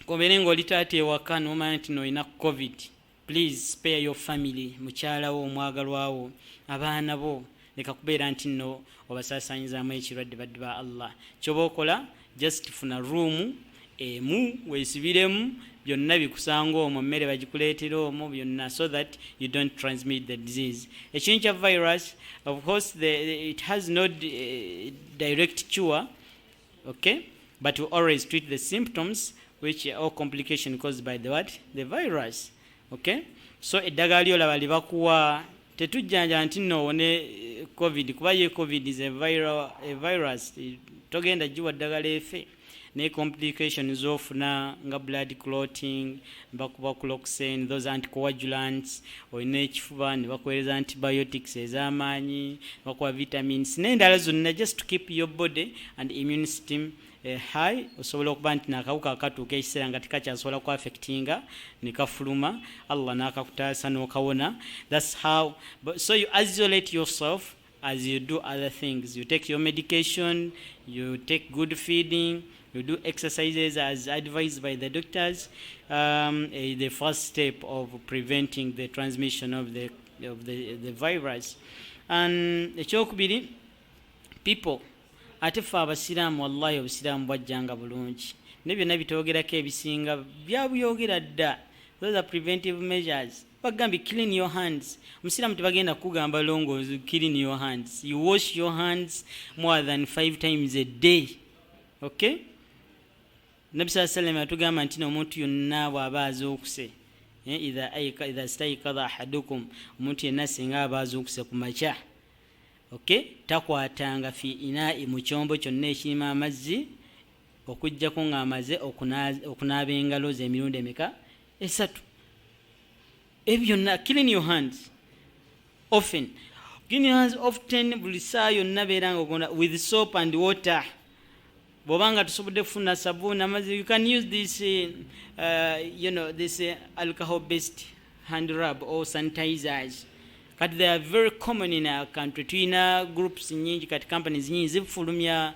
Kobeere ng'oli taata ewaka n'omanya nti n'olina COVID. Please spare your family, mukyala wo, omwagalwa wo, abaana bo. Leka kubeera nti nno obasaasaanyizaamu ekirwadde badde ba Allah. Ky'oba okola, just funa room emu weesibiremu byonna bikusanga omwo, mmere bagikuleetera omwo byonna, so that you don't transmit the disease. Ekintu kya virus, of course, it has no direct cure, okay, but we always treat the symptoms which are all complication caused by the what? The virus. Okay? So eddagala lyolaba libakuwa tetujjanja nti nno owone COVID, kuba ye COVID is a virus. Togenda giwa ddagala efe. Ne complications z'ofuna nga blood clotting, bakuba cloxane, those anticoagulants, olina ekifuba ne bakuweereza antibiotics ez'amaanyi, bakuwa vitamins n'endala zonna, just to keep your body and immune system high. Osobola okuba nti n'akawuka akatuuka ekiseera nga tekakyasobola ku affectinga ne kafuluma, Allah n'akakutaasa n'okawona. That's how. So you isolate yourself as you do other things. You take your medication, you take good feeding, you do exercises as advised by the doctors. The first step of preventing the transmission of the virus. And ekyokubiri, people, ate ffe abasiraamu, wallahi obusiraamu bwajjanga bulungi. ne byonna bitwogerako ebisinga byabuyogera dda. Those are preventive measures. Bagambye clean your hands. Omusiraamu tebagenda kugamba longozi clean your hands. You wash your hands more than 5 times a day. Okay? Nabi sallallahu alayhi wa sallam atugamba nti omuntu yonna bw'aba azuukuse idha stayqadha ahadukum, omuntu yenna singa aba azuukuse ku makya, okay, takwatanga fi inaa'i, mu kyombo kyonna ekirimu amazzi okuggyako ng'amaze okunaaba engalo ze emirundi emeka? 3. Ebyo byonna clean your hands often. Clean your hands often, buli saa yonna beera nga with soap and water. Bobanga tusobodde kufuna sabuni amazzi, you can use this this alcohol based hand rub or sanitizers. Kati they are very common in our country. Tuina groups nyingi kati companies nyingi zifulumya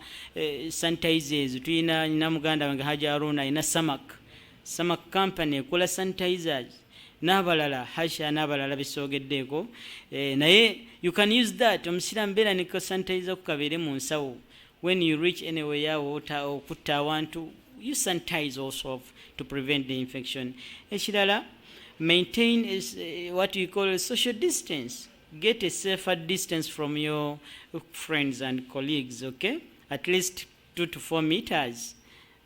sanitizers. Tuina nina muganda wange Haja Aruna ina Samak company ekola sanitizers n'abalala hasha n'abalala bisogeddeeko naye you can use that. Omusiraamu beera ne sanitizer ku kabeere mu nsawo. When you reach anywhere or kutta awantu, you sanitize also to prevent the infection. Ekirala, maintain what we call a social distance. Get a safer distance from your friends and colleagues, okay? At least 2 to 4 meters.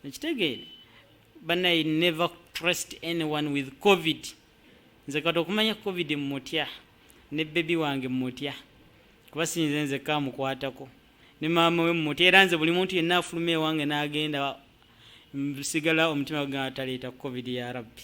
But I never trust anyone with COVID. Nze kati okumanya COVID mmutya ne baby wange mmutya kuba sinze nze kamukwatako ne maama we mmutya era nze buli muntu yenna afuluma ewange n'agenda sigala omutima gwange taleeta COVID ya rabbi.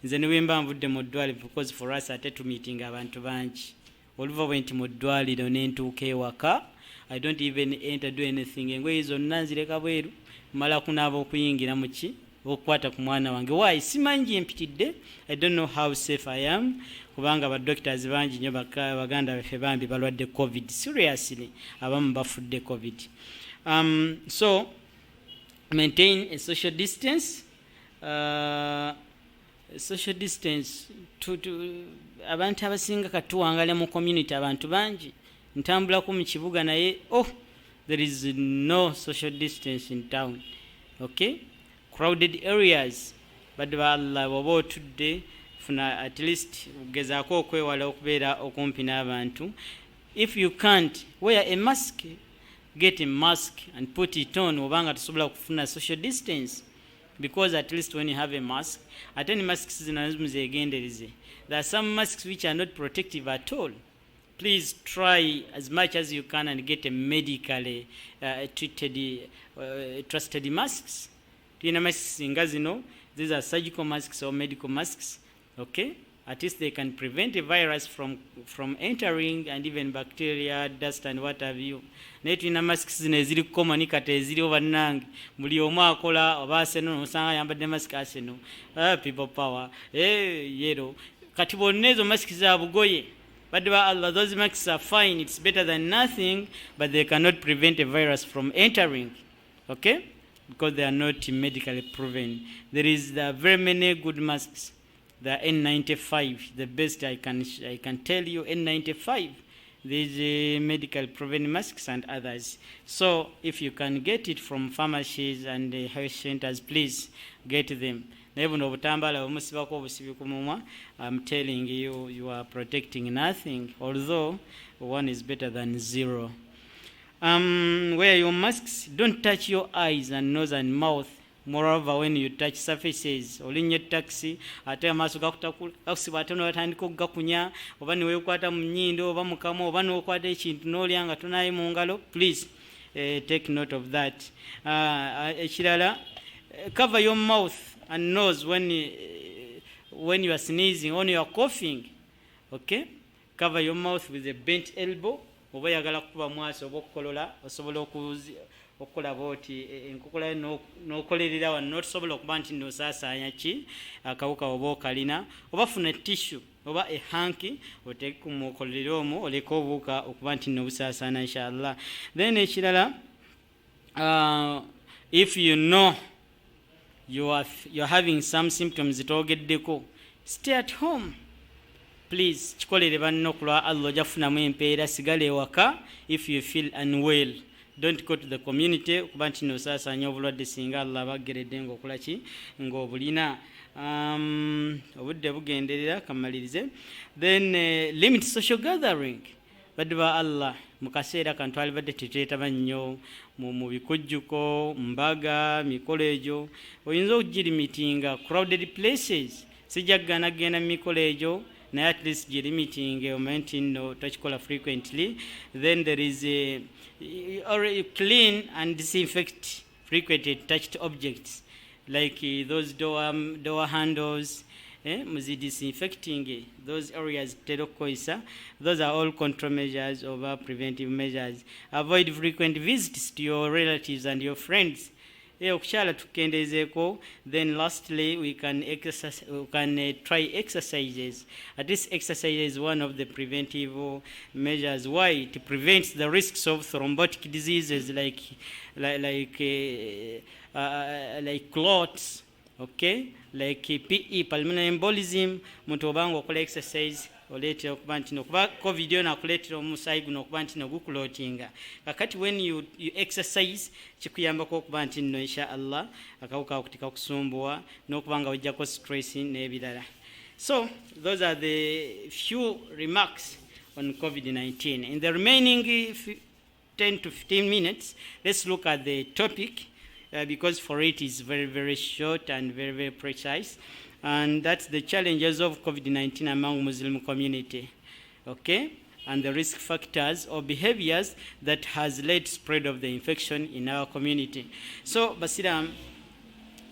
Nze ne wemba nvudde mu ddwaliro because for us ate tu meeting abantu bangi oluva bwe nti mu ddwaliro ne ntuuka ewaka. I don't even enter do anything. Engoye zonna nzireka bweru mala kunaaba okuyingira mu ki okukwata ku mwana wange. Why? Simanyi empitidde. I don't know how safe I am. Kubanga ba doctors bangi nnyo baganda baffe bambi balwadde COVID. Seriously, abamu bafudde COVID. So, maintain a social distance. Social distance. Abantu abasinga katuwangala mu community abantu bangi. Ntambulako mu kibuga naye, there is no social distance in town. Okay? Crowded areas, but Allah wabo today funa at least gezaako okwewala okubeera okumpi n'abantu. If you can't wear a mask, get a mask and put it on obanga tusobola kufuna social distance, because at least when you have a mask, at any masks zinazimuzegendereze. There are some masks which are not protective at all. Please try as much as you can and get a medically treated trusted masks. Tuina masks nga zino, these are surgical masks or medical masks, okay? At least they can prevent a virus from entering, and even bacteria, dust and what have you. Naye tuina masks zino eziri common kati eziri obannange. Buli omu akola oba Arsenal osanga ayambadde mask Arsenal. People power. Yero. Kati bonna ezo masks za bugoye. But Allah, those masks are fine. It's better than nothing, but they cannot prevent a virus from entering, okay? Because they are not medically proven. There is very many good masks. The N95, the best I can tell you, N95. These medical proven masks and others. So if you can get it from pharmacies and health centers, please get them. I'm telling you, you are protecting nothing, although one is better than 0. Wear your masks. Don't touch your eyes and nose and mouth. Moreover, when you touch surfaces, olinye taxi, ate amaso gakusi batono batandika okugakunya, oba ne weekwata mu nnyindo oba mukamo oba n'okwata ekintu n'olya nga tonaye mu ngalo, please take note of that. Ekirala, cover your mouth and nose when you are sneezing, when you are coughing. Okay? Cover your mouth with a bent elbow. Oba yagala kuba mwaso oba okukolola osobola okukola boti enkokola n'okolerera wano n'otosobola okuba nti n'osaasaanya ki akawuka oba okalina, oba funa tissue oba a hanky oteeke ku mwokolere omwo oleka obuuka okuba nti n'obusaasaana inshallah. Then ekirala, if you know you're having some symptoms togeddeko, stay at home. Please, chikolere banno kulwa Allah jafunamu empeera sigale ewaka. If you feel unwell, don't go to the community okuba nti nosaasaanya obulwadde singa Allah bageredde ng'okolaki ng'obulina. Obudde bugenderera kamalirize. Then limit social gathering. Baddu ba Allah mu kaseera kano twalibadde teteetaba nnyo mu bikujjuko, mbaga, mikolo egyo. Oyinza okugirimitinga crowded places. Sijjagana genda mu mikolo egyo naye at least girimiting omenti nno takikola frequently. Then there is a clean and disinfect frequented touched objects like those door handles, disinfecting those areas. Those are all control measures over preventive measures. Avoid frequent visits to your relatives and your friends. Okukyala tukendezeeko. Then lastly we can try exercises. At least exercise is one of the preventive measures. Why? It prevents the risks of thrombotic diseases like clots, okay, like PE, pulmonary embolism. Muntu obanga okola exercise oleetera okuba nti nokuba covid yo nakuleetera omusaayi guno okuba nti nogukulootinga. Kakati when you exercise kikuyambako okuba nti nno insha Allah akawuka ako tikakusumbuwa n'okuba nga wejjako stress n'ebirala. So those are the few remarks on COVID-19. In the remaining 10 to 15 minutes, let's look at the topic because for it is very, very short and very, very precise. And that's the challenges of COVID-19 among Muslim community, okay, and the risk factors or behaviors that has led spread of the infection in our community. So, Basiram,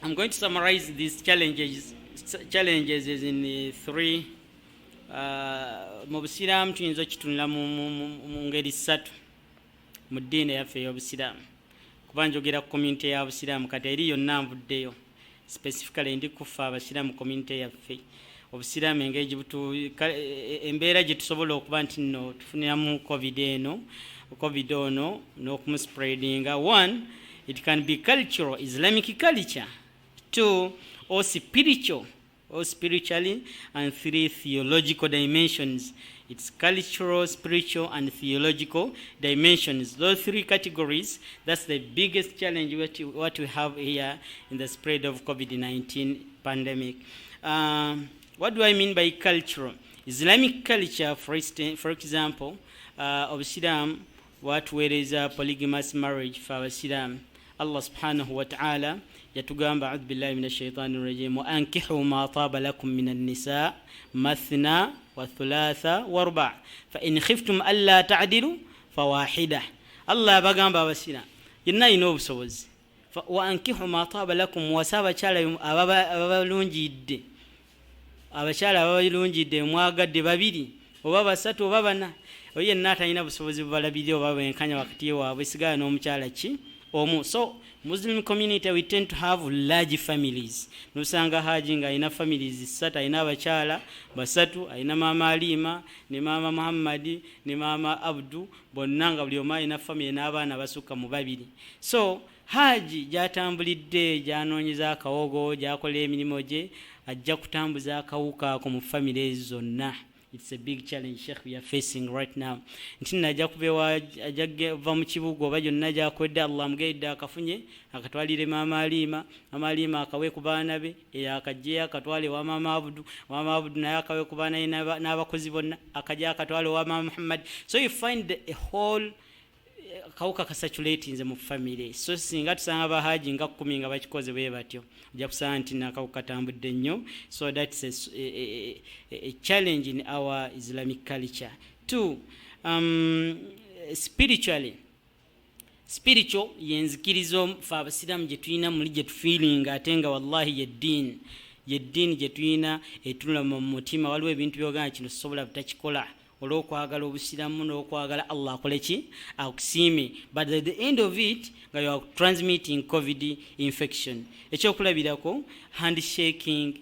I'm going to summarize these challenges is in three. Mu Busiraamu tuyinza kitunula mu ngeri ssatu mu ddiini yaffe ey'Obusiraamu. Kuba njogera ku community ya Busiraamu kati eri yonna nvuddeyo. Specifically ndi kufa abasiraamu community yaffe. Obusiraamu engeri embeera gye tusobola okuba nti nno tufuniramu covid ono n'okumuspreadinga. One, it can be cultural, Islamic culture. Two, or spiritual, or spiritually. And three, theological dimensions. It's cultural, spiritual, and theological dimensions. Those three categories, that's the biggest challenge what we have here in the spread of COVID-19 pandemic. What do I mean by cultural? Islamic culture, for example, of Islam, what where is a polygamous marriage for Islam. Allah subhanahu wa ta'ala yatugamba a'udhu billahi minash shaitanir rajim wa ankihu ma taba lakum minan nisa mathna wa thulatha wa ruba' fa in khiftum alla ta'dilu fawahida. Allah bagamba abasira yenna ino obusobozi wa ankihu ma taba lakum wasaba chala ababalungidde abakyala ababalungidde mwagadde babiri oba basatu oba bana oye natalina busobozi bubalabiri oba bwenkanya wakati waabwe sigala n'omukyala ki omu. So Muslim community we tend to have large families. Nusanga haji nga ina families sata, ina abakyala basatu, ina mama Alima ne mama Muhammadi ne mama Abdu, bonna nga buli omu ina family n'abaana basukka mu babiri. So haji gyatambulidde gyanoonyeza akawogo gyakola emirimu gye ajja kutambuza akawuka ako mu family zonna. It's a big challenge Sheikh we are facing right now. Ntina ajja kubewa ajja va mu kibugo oba gyonna gyakwedde Allah mugedde akafunye akatwalire mama Alima akawe ku baana be akajje akatwale wa mama Abdu naye akawe ku baana n'abakozi bonna akajja akatwale wa mama Muhammad. So you find a whole kawuka kasaturatinze mu family. So singa tusanga abahaji nga 10 nga bakikoze bwe batyo ojja kusanga nti nakawuka tambudde nnyo. So that's a challenge in our Islamic culture. Two, spiritual yenzikirizo fa abasiramu gye tulina muli gye tufiiringa ate nga wallahi yeddini gye tulina etunula mu mutima. Waliwo ebintu byogana kino tusobola butakikola olw'okwagala obusiramu n'okwagala Allah akole ki akusiime, but at the end of it nga you are transmitting COVID infection. Ekyokulabirako handshaking,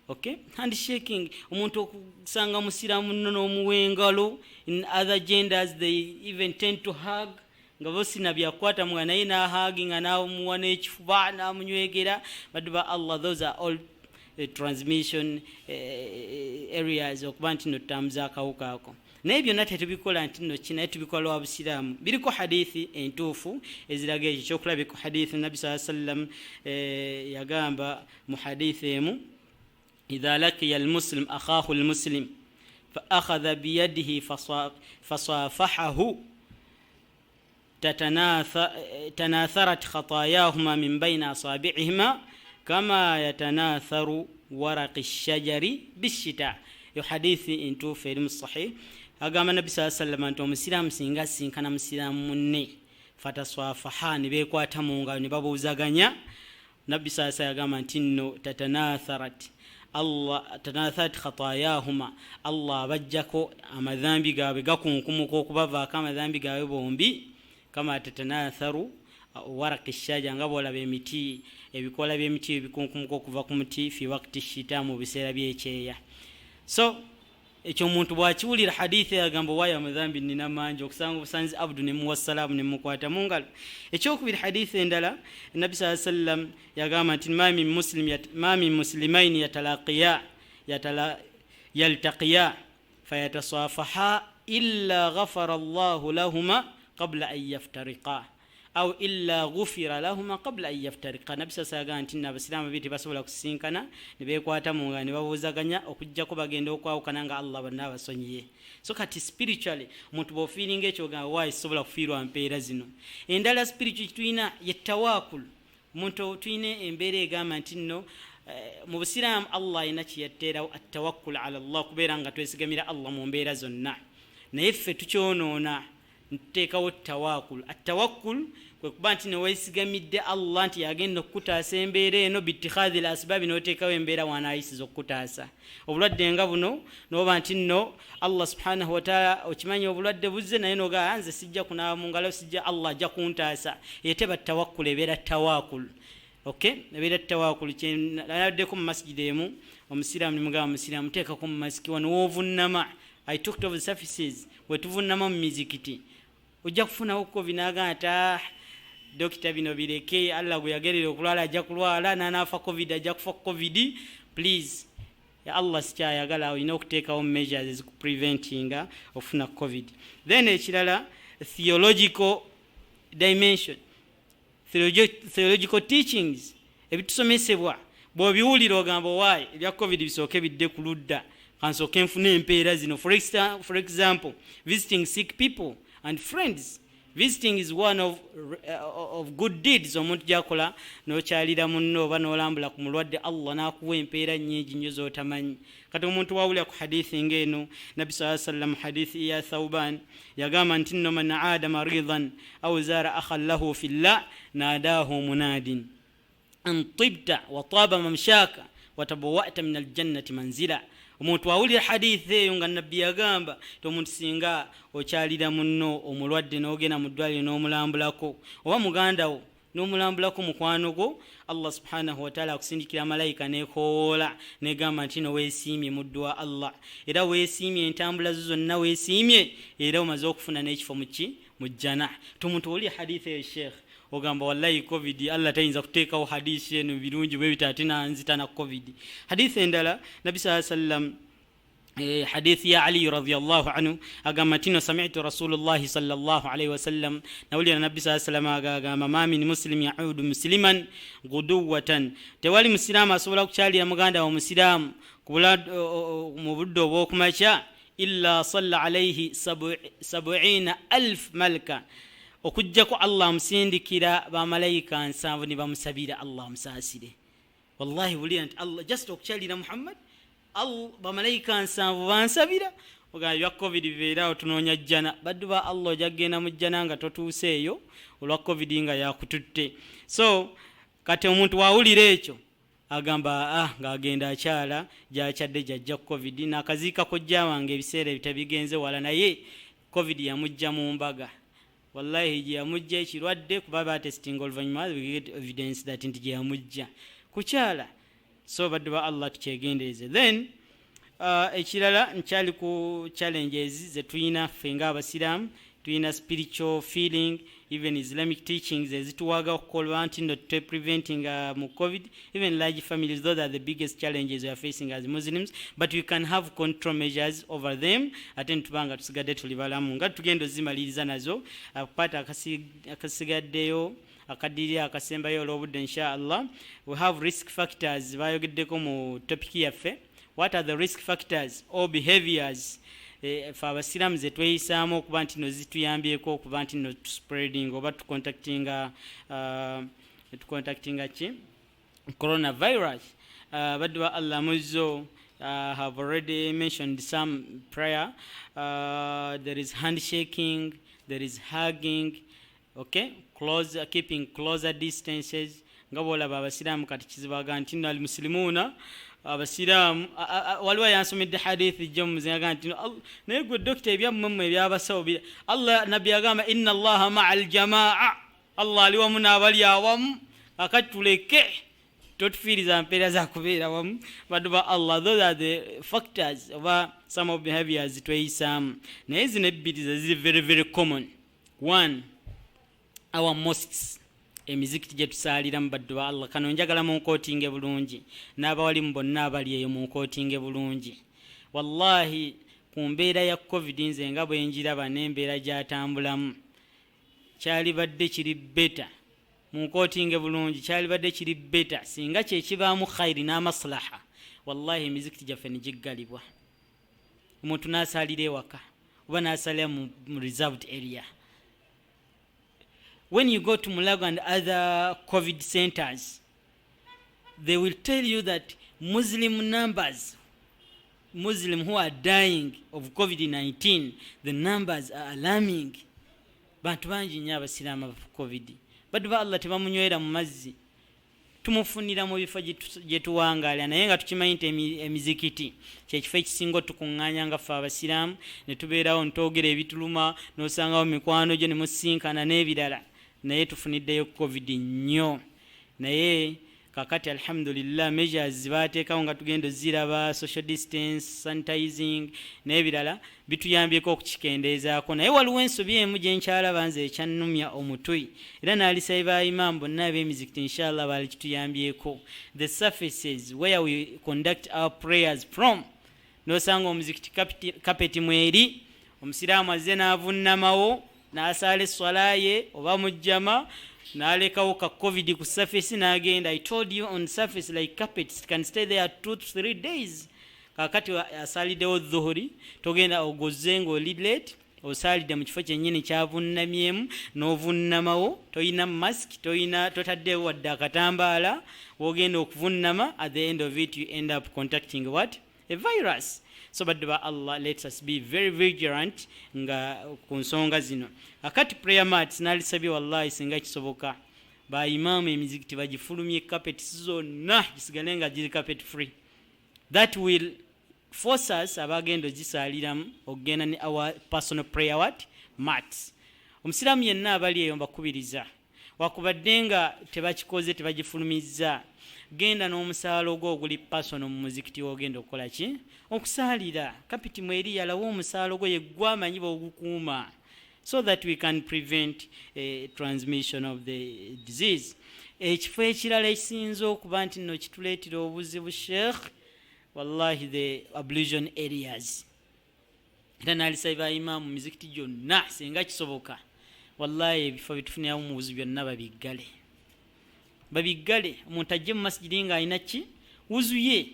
okay, handshaking, omuntu okusanga musiramu nno n'omuwengalo. In other genders they even tend to hug nga bosina byakwata mwana naye n'ahagi nga n'amuwa n'ekifuba n'amunywegera. But by Allah those are all transmission areas okuba nti no tutambuza akawuka ako. naye byonna tetubikola nti nno kinaye tubikola lwa busiraamu. Biriko hadithi entuufu eziraga ekyo. Ekyokulabiko hadithi nabbi saa sallam yagamba mu hadithi emu, idha lakiya almuslim akhahu almuslim fa akhadha biyadihi fasafahahu tanatharat khatayahuma min bayna asabi'ihima kama yatanatharu waraqi ash-shajari bishita. Yo hadithi entuufu eri mu sahih. Agamba nabbi saa sallam nti omusiraamu singa sinkana musiraamu munne fataswafaha, ne beekwata mu ngalo ne babuuzaganya. Nabbi saa sallam agamba nti nno tatanatharat khatayahuma, Allah abajjako amadhambi gaabwe gakunkumuka okubavaako amadhambi gaabwe bombi, kama tatanatharu waraqi ash-shaja, nga bwolaba emiti, ebikola by'emiti ebikunkumuka okuva ku muti fi waqti shita, mu biseera by'ekyeya. So ekyo omuntu bwakiwulira hadithi agamba waya amadhambi nina mangi, okusanga obusanzi abdu ne muwa salaamu ne mukwata mu ngalo. Ekyokubiri hadithi endala, nabbi saa sallam yagamba nti ma min muslimaini yaltaqiya fayatasafaha illa ghafara Allahu lahuma qabla an yaftariqa aw illa ghufira lahuma qabla an yaftariqa. Nabbi saa sallam nti abasiraamu biti basobola kusinkana ne beekwata mu ngalo ne babuuzaganya okujjako bagenda okwawukana nga Allah bonna abasonyiye. So kati spiritually omuntu bw'ofiiringa ekyo ogamba waayi sobola kufiirwa mpeera zino. Endala spiritual tulina ye tawakkul. Omuntu tulina embeera egamba nti nno mu busiraamu Allah alina kiyatteerawo attawakkul ala Allah, kubeera nga twesigamira Allah mu mbeera zonna. Naye ffe tukyonoona ntuteekawo tawakkul. Attawakkul kwe kuba nti neweesigamidde Allah nti yagenda okukutaasa embeera eno bittikhadhi l asbaabi, n'oteekawo embeera wanaayisiza okukutaasa. Obulwadde nga buno n'oba nti nno Allah subhanahu wa ta'ala okimanyi obulwadde buzze, naye n'ogaa nze sijja kunaaba mu ngalo, sijja Allah ajja kuntaasa. Eteba tawakkul, ebeera tawakkul. Okay, ebeera tawakkul. Naddeko mu masjidi emu omusiraamu nimugamba omusiraamu teekako mu masiki wano woovunnama. I talked of the surfaces, wetuvunnama mu mizikiti ojja kufunawo covid, n'agamba nti dokita bino bireke, Allah gwe yagerera okulwala ajja kulwala, n'anaafa covid ajja kufa covid. Please, ya Allah sikyayagala, olina okuteekawo measures ezikupreventinga ofuna covid. Then ekirala, theological dimension, theological teachings ebitusomesebwa bw'obiwulira ogamba waayi ebya covid bisooke bidde ku ludda, kansooke nfuna empeera zino. For example, visiting sick people and friends. Visiting is one of good deeds omuntu gyakola n'okyalira munno oba n'olambula ku mulwadde, Allah n'akuwa empeera nnyingi nnyo z'otamanyi. Kati omuntu wawulira ku hadithi ng'eno, nabbi saa sallam hadithi ya Thawban yagamba nti nno man aada maridan aw zaara akhan lahu fillah naadaahu munaadin an tibta wa taaba mamshaka wa tabawwa'ta min aljannati manzila. Omuntu awulira hadithi eyo nga nabbi yagamba ti omuntu singa okyalira munno omulwadde n'ogenda mu ddwaliro n'omulambulako, oba mugandawo n'omulambulako mukwano gwo, Allah subhanahu wa ta'ala akusindikira malayika nekoowoola negamba nti no weesiimye muddu wa Allah, era weesiimye entambula zo zonna weesiimye, era omaze okufuna n'ekifo mu jjana. Omuntu awulira hadithi eyo sheekh ogamba wallahi covid Allah tayinza kuteekawo hadithi eno birungi bwe bitaate nanzita na covid. Hadithi endala nabbi saa sallam حديث يا علي رضي الله عنه أقامتنا سمعت رسول الله صلى الله عليه وسلم نقول النبي صلى الله عليه وسلم أقام ما من مسلم يعود مسلما غدوة توالي مسلم أسولك شالي مغاندا ومسلم كولاد مبدو وكماشا إلا صلى عليه 70,000 ملكا okujjako Allah msindikira bamalayika nsanvu ne bamusabira Allah msaasire. Wallahi wulira nti Allah just okukyalira Muhammad bamalayika nsanvu bansabira ogamba bya covid bibeerawo tunoonya jjana, baddu ba Allah ojagenda mu jjana nga totuuseeyo olwa covid nga yakututte. So kati omuntu wawulira ekyo agamba ng'agenda akyala gy'akyadde gyajja covid, n'akaziika kojja wange ebiseera ebitabigenze wala, naye covid yamujja mu mbaga. Wallahi gye yamujja ekirwadde kuba batestinga oluvannyuma we get evidence that nti gye yamujja kukyala. So baddu ba Allah tukyegendeeze. Then ekirala nkyali ku challenges ze tulina ffe ng'abasiraamu tulina spiritual feeling, even Islamic teachings ezituwaga okukola nti no preventing mu COVID, even large families. Those are the biggest challenges we are facing as Muslims, but we can have control measures over them. Ate ntubanga tusigadde tuli balamu nga tugenda ozimaliriza nazo akupata akasigaddeyo akadiri akasembayo olwobudde inshallah. We have risk factors bayogeddeko mu topic yaffe. What are the risk factors or behaviors for abasiramu ze tweyisaamu okuba nti no zituyambyeko okuba nti no spreading oba tucontactinga ki coronavirus. Baddu ba Allah muzo have already mentioned some prior. There is handshaking, there is hugging, okay, keeping closer distances. Nga bolaba abasiramu kati kizibaga nti no almuslimuna abasiramu waliwo yansomedde hadithi jomuzinga nti naye gwe dokita ebyammwe ebyabasawo Allah nabbi agamba inna allaha ma'al jamaa, Allah ali wamu n'abali awamu. Akati tuleke totufiiriza mpeera za kubeera wamu baddu ba Allah. Those are the factors oba some of behaviors tweyisaamu, naye zino ebbiri ziri very very common. One, our mosques, emizikiti gye tusaaliramu baddu ba Allah. Kano njagala munkootinge bulungi, n'abawalimu bonna abali eyo munkootinge bulungi. Wallahi ku mbeera ya COVID nze nga bwe njiraba n'embeera gyatambulamu kyali badde kiri beta, munkootinge bulungi, kyali badde kiri beta singa kyekibaamu khayiri n'amaslaha. Wallahi emizikiti gyaffe ne giggalibwa, omuntu n'asaalira ewaka oba n'asaalira mu reserved area. When you go to Mulago and other COVID centers, they will tell you that Muslim numbers, Muslim who are dying of COVID-19, the numbers are alarming. Bantu bangi nnyo abasiraamu aba COVID. Baddu ba Allah tebamunywera mu mazzi, tumufunira mu bifo gye tuwangaala, naye nga tukimanyi nti emizikiti kyekifo ekisinga otukuŋŋaanya nga ffe abasiraamu ne tubeerawo ntwogera ebituluma n'osangawo mikwano gyo ne musinkana n'ebirala, naye tufuniddeyo COVID nnyo. Naye kakati alhamdulillah measures bateekawo nga tugenda ziraba, social distance, sanitizing n'ebirala bituyambyeko okukikendeezaako. Naye waliwo ensobi emu gye nkyalaba nze ekyannumya omutwe, era n'alisayi ba imam bonna ab'emizikiti inshallah baali kituyambyeko. The surfaces where we conduct our prayers from, n'osanga omuzikiti kapeti mweri, omusiraamu azze n'avunnamawo n'asaala esswala ye oba mujjama n'alekawo ka COVID ku surface n'agenda. I told you on surface like carpets can stay there 2 to 3 days. Kakati asaaliddewo dhuhuri togenda ogozze ng'oli late, osaalidde mu kifo kyennyini kyavunnamyemu n'ovunnamawo, toyina mask, totaddewo wadde akatambaala, wogenda okuvunnama. At the end of it you end up contacting what? A virus. So baddu ba Allah, let us be very vigilant nga ku nsonga zino. Akati prayer mats nalisabye wallahi singa kisoboka ba imam emizikiti bagifulumye carpet zonna gisigale nga giri carpet free. That will force us abagendo gisaaliramu okugenda ne our personal prayer what? Mats. Omusiraamu yenna abali eyo mbakubiriza, wakubadde nga tebakikoze tebagifulumizza, genda n'omusaalo gwo oguli personal mu muzikiti ogenda okukola ki? Okusaalira. Kapiti mweri yalawo omusaalo gwo yeggwamanyi b'ogukuuma, so that we can prevent transmission of the disease. Ekifo ekirala ekisinza okuba nti nno kituleetera obuzibu sheikh, wallahi the ablution areas. Era n'alisayi ba imaamu mu mizikiti gyonna singa kisoboka, wallahi ebifo bitufuniramu mu buzibu byonna babiggale. Omuntu ajje mu masjidi nga alina ki? Wuzuye.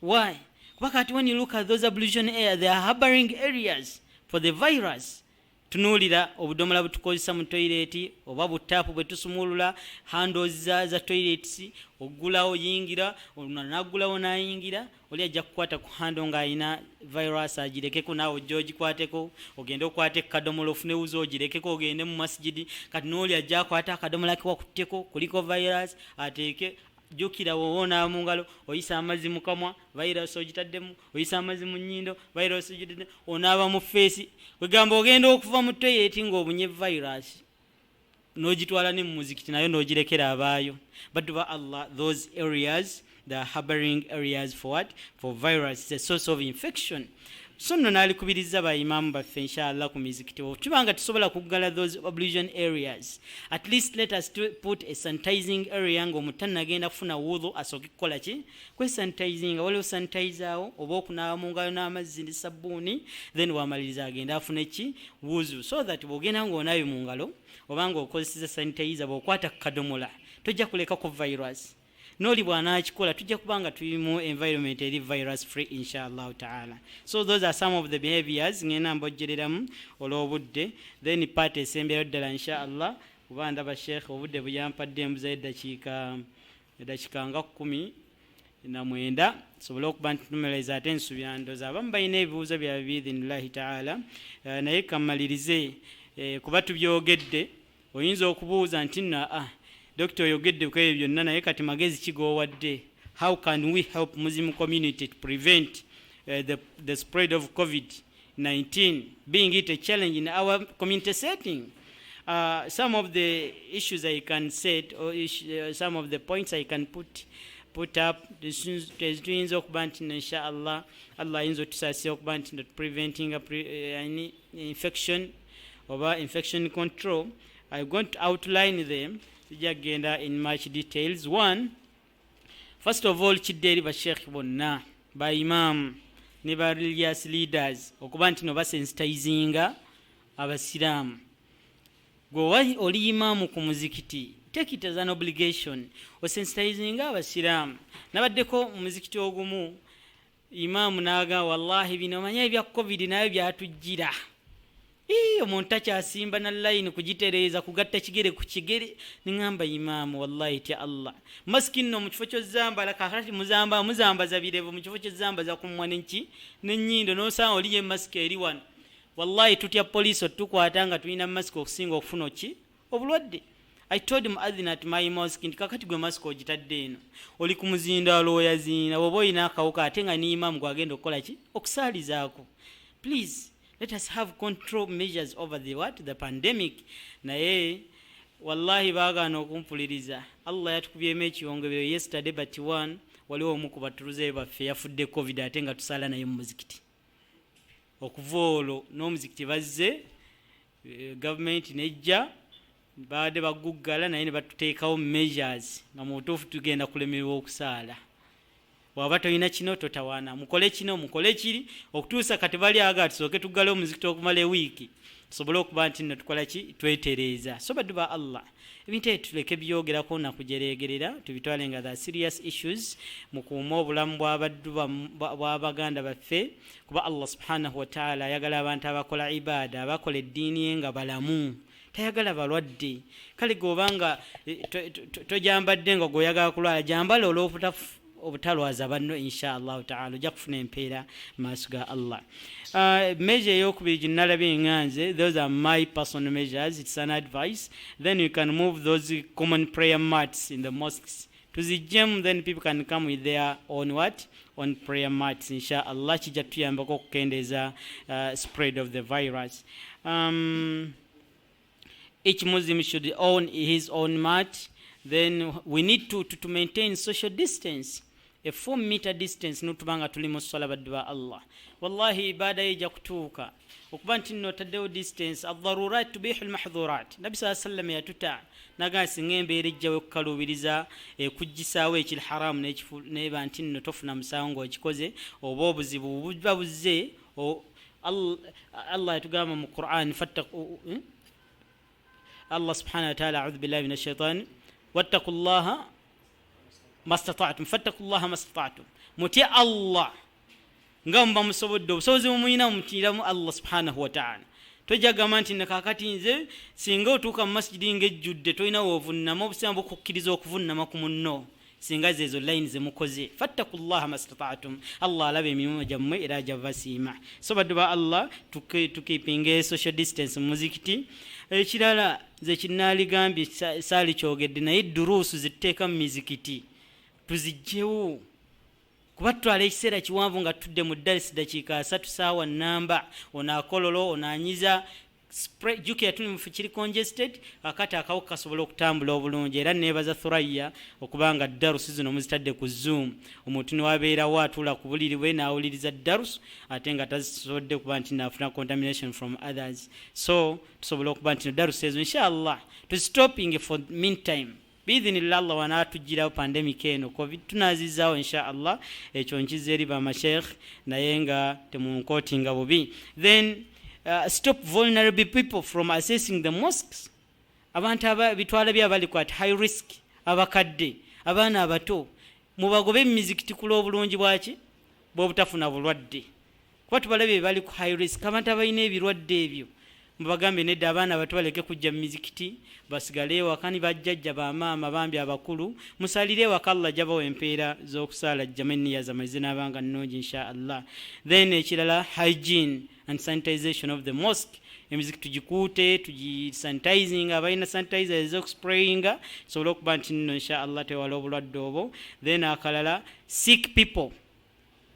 Why? Kuba kati when you look at those ablution areas, they are harboring areas for the virus. Tunuulira obudomola butukozesa mu toilet oba butaapu bwe tusumulula, handles za toilets, ogulawo yingira, n'agulawo n'ayingira, oli ajja kukwata ku hando ng'alina virus agirekeko, naawe ojja ogikwateko, ogende okwate kadomola ofune wuzo ogirekeko, ogende mu masjidi. Kati n'oli ajja akwata akadomola ke wakutteko kuliko virus ateeke. Jukira woona mu ngalo, oyisa amazzi mu kamwa, virus ogitaddemu, oyisa amazzi mu nnyindo, virus ogitaddemu, onaaba mu face. Wegamba ogenda okuva mu toilet ng'obunye virus, n'ogitwala ne mu muzikiti nayo n'ogirekera abaayo. Baddu ba Allah, those areas, they are harboring areas for what? For virus. It's a source of infection. so nno nalikubiriza baimaamu baffe inshallah ku mizikiti okibanga tusobola kuggala those ablution areas, at least let us put a sanitizing area ng'omutana agenda kufuna wudhu asooke kukola ki kwesanitizing, waliwo sanitizer awo oba okunaaba mu ngalo n'amazzi ne sabbuuni, then wamaliriza agenda afune ki wuzu, so that bw'ogenda ng'onaabe mu ngalo obanga okozesa sanitizer bw'okwata ku kadomola tojja kuleka ku virus. Noli bw'anaakikola tujja kubanga tuli mu environment eri virus free inshallah ta'ala. So those are some of the behaviors ngenda mbojjereramu olw'obudde, then part esembera ddala inshallah kuba ndaba sheikh obudde buyampadde mbuza eddakiika nga 19 sobole okuba ntunumereza ate nsubira ndoza abamu balina ebibuuzo bya biidhinillahi ta'ala, naye kammalirize kuba tubyogedde oyinza okubuuza nti nno Dr. oyogedde ku ebyo byonna naye kati magezi kigowadde. How can we help Muslim community to prevent the spread of COVID-19, being it a challenge in our community setting? Some of the issues I can set, or some of the points I can put up, tuyinza okuba nti inshallah Allah ayinza otusaasira okuba nti preventing any infection oba infection control. I'm going to outline them agenda in much details. One, first of all, kidde eri bashekhi bonna ba imam ne ba religious leaders okuba nti no basensitizinga abasiraamu. Gwe oli imaamu ku muzikiti, take it as an obligation osensitizinga abasiraamu. Nabaddeko mu muzikiti ogumu imaamu naaga wallahi bino manya ebya covid nayo byatujjira. Omuntu takyasimba na line kugitereeza kugatta kigere ku kigere, ningamba imaamu wallahi ti Allah maski nno mu kifo ky'ozambala kakati muzambaza birevu mu kifo ky'ozambaza ku mumwa n'ennyindo n'osanga oli ye maski eri wano. Wallahi tutya poliisi otukwata nga tulina maski okusinga okufuna ki obulwadde. I told him at my mosque nti kakati gwe maski ogitadde eno oli ku muzindaalo oyaziina bw'oba olina akawuka ate nga ni imaamu gwagenda okukola ki okusaalizaako. Please let us have control measures over the pandemic. Naye wallahi baagaana okumpuliriza. Allah yatukubyemu ekiwongobero yesterday but one waliwo omu ku baturuze baffe yafudde covid ate nga tusala naye mu muzikiti. Okuva olwo n'omuzikiti bazze government nejja baade baguggala naye ne batuteekawo measures nga mu butuufu tugenda kulemerwa okusaala. Waba tolina kino totawaana, mukole kino mukole kiri okutuusa kati bali aga tusooke tuggale omuzikiti okumala ewiiki tusobole okuba nti nno tukola ki twetereeza. So baddu ba Allah ebintu ebyo tuleke byogerako nakujereegerera tubitwale nga the serious issues mu kuuma obulamu bw'abaganda baffe kuba Allah subhanahu wa ta'ala ayagala abantu abakola ibaada abakola eddiini ye nga balamu, tayagala balwadde. Kale gobanga tojambadde nga goyagala kulwala jambala obutalwaza banno inshallah ta'ala ojja kufuna empeera maaso ga Allah. Measure ey'okubiri gye nalabye nganze, those are my personal measures, it's an advice. Then you can move those common prayer mats in the mosques to the gym, then people can come with their own on prayer mats inshallah kijja tuyambako okukendeeza spread of the virus. Each Muslim should own his own mat. Then we need to maintain social distance, a 4-meter distance notubanga tuli mu swala baddu ba Allah. Wallahi ibada ejja kutuuka okuba nti nno taddewo distance, ad-darurat tubihu al-mahdhurat. Nabi sallallahu alayhi wasallam yatuta naga singa embeera ejjawe okukaluubiriza ekuggisaawo ekiri haramu neba nti nno tofuna musango okikoze oba obuzibu buba buzze. Allah yatugamba mu Qur'an Allah subhanahu wa ta'ala a'udhu billahi minash shaitani wattaqullaha mastata'tum fattaqullaha mastata'tum. Mutya Allah nga mba musobodde obusobozi mumuyina mutiramu Allah subhanahu wa ta'ala. Tojagamba nti nakakati nze singa otuuka mu masjidi ng'ejjudde tolina wovunnama obusiba bukukkiriza okuvunnama ku munno singa zezo line zemukoze. Fattaqullaha mastata'tum. Allah alabe emirimu gyammwe era gyavasiima. So baddu ba Allah tukipinge social distance mu muzikiti. Ekirala nze kinaaligambye saali kyogedde naye duruusu zitteeka mu mizikiti tuzigyewo kuba tutwala ekiseera kiwanvu nga tudde mu darisi dakiika 3 saawa namba onaakololo onaanyiza spray juke yatuni mufukiri congested akati akawuka kasobola okutambula obulungi. Era nebaza Thurayya okubanga darusi zino muzitadde ku Zoom, omuntu niwabeerawo atula ku buliri bwe n'awuliriza darusi ate nga tasobodde kuba nti naafuna contamination from others. So tusobola okuba nti darusi ezo inshallah tustopping for meantime biidhinillah Allah wanaatugirawo pandemic eno covid tunazizaawo inshallah. Ekyo nkiza eri bamasheikh naye nga temunkootinga bubi. Then stop vulnerable people from accessing the mosques. Abantu bitwala byabali at high risk, abakadde, abaana abato, mubagobe mizikiti kula obulungi bwaki bw'obutafuna bulwadde. Kuba tubalabye bali ku high risk, abantu abalina ebirwadde ebyo mubagambe nedda abaana abato baleke kujja mu mizikiti, basigale wakani bajjajja bamaama bambi abakulu, musalire waka Allah jabawo empeera z'okusaala jamani yazamalize n'abanga nnungi inshallah. Then ekirala hygiene and sanitization of the mosque. Emiziki tugikuute tugisanitizing, abalina sanitizer ez'okusprayinga sobola okuba nti nno inshallah tewala obulwadde obwo. Then akalala sick people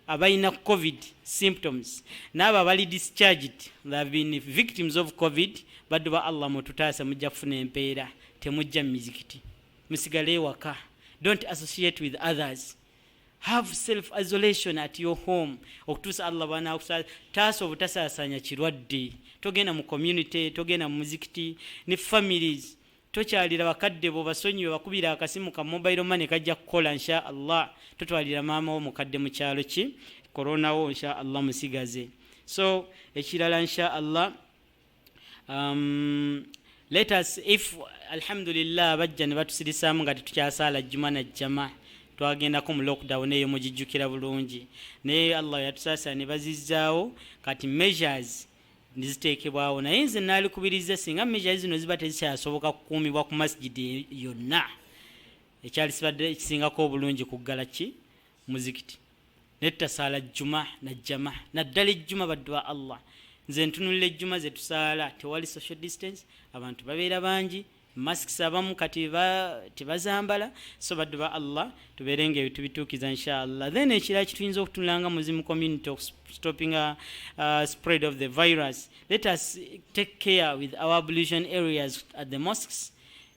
abalina covid symptoms n'abo abali discharged, they have been victims of covid, baddu ba Allah mututaasa mujja kufuna empeera, temujja mu mizikiti, musigale waka, don't associate with others, have self isolation at your home okutuusa Allah bana okusa taasa obutasaasanya kirwadde. Togenda mu community, togenda mu muzikiti ne families, tokyalira bakadde bo basonyiwe bakubira akasimu ka mobile money kajja kukola inshallah. Totwalira maama wo mukadde mu kyalo ki corona wo inshallah musigaze. So ekirala inshallah let us, if alhamdulillah bajja ne batusirisamu nga tetukyasaala juma na jamaa twagendako mu lockdown eyo mugijjukira bulungi, naye Allah yatusaasa ne bazizzaawo kati measures niziteekebwawo. Naye nze naalikubiriza singa measures zino ziba tezikyasoboka kukuumibwa ku masjidi yonna, ekyali sibadde kisingako obulungi kuggala ki muzikiti netasaala juma na jama naddala ejjuma baddu ba Allah. Nze ntunulira ejjuma ze tusaala tewali social distance, abantu babeera bangi, masks abamu kati tebazambala. So baddu ba Allah tubeerenga ebyo tubituukiza inshallah. Then ekirala kituyinza okutunulanga muzimu community of stopping spread of the virus, let us take care with our ablution areas at the mosques.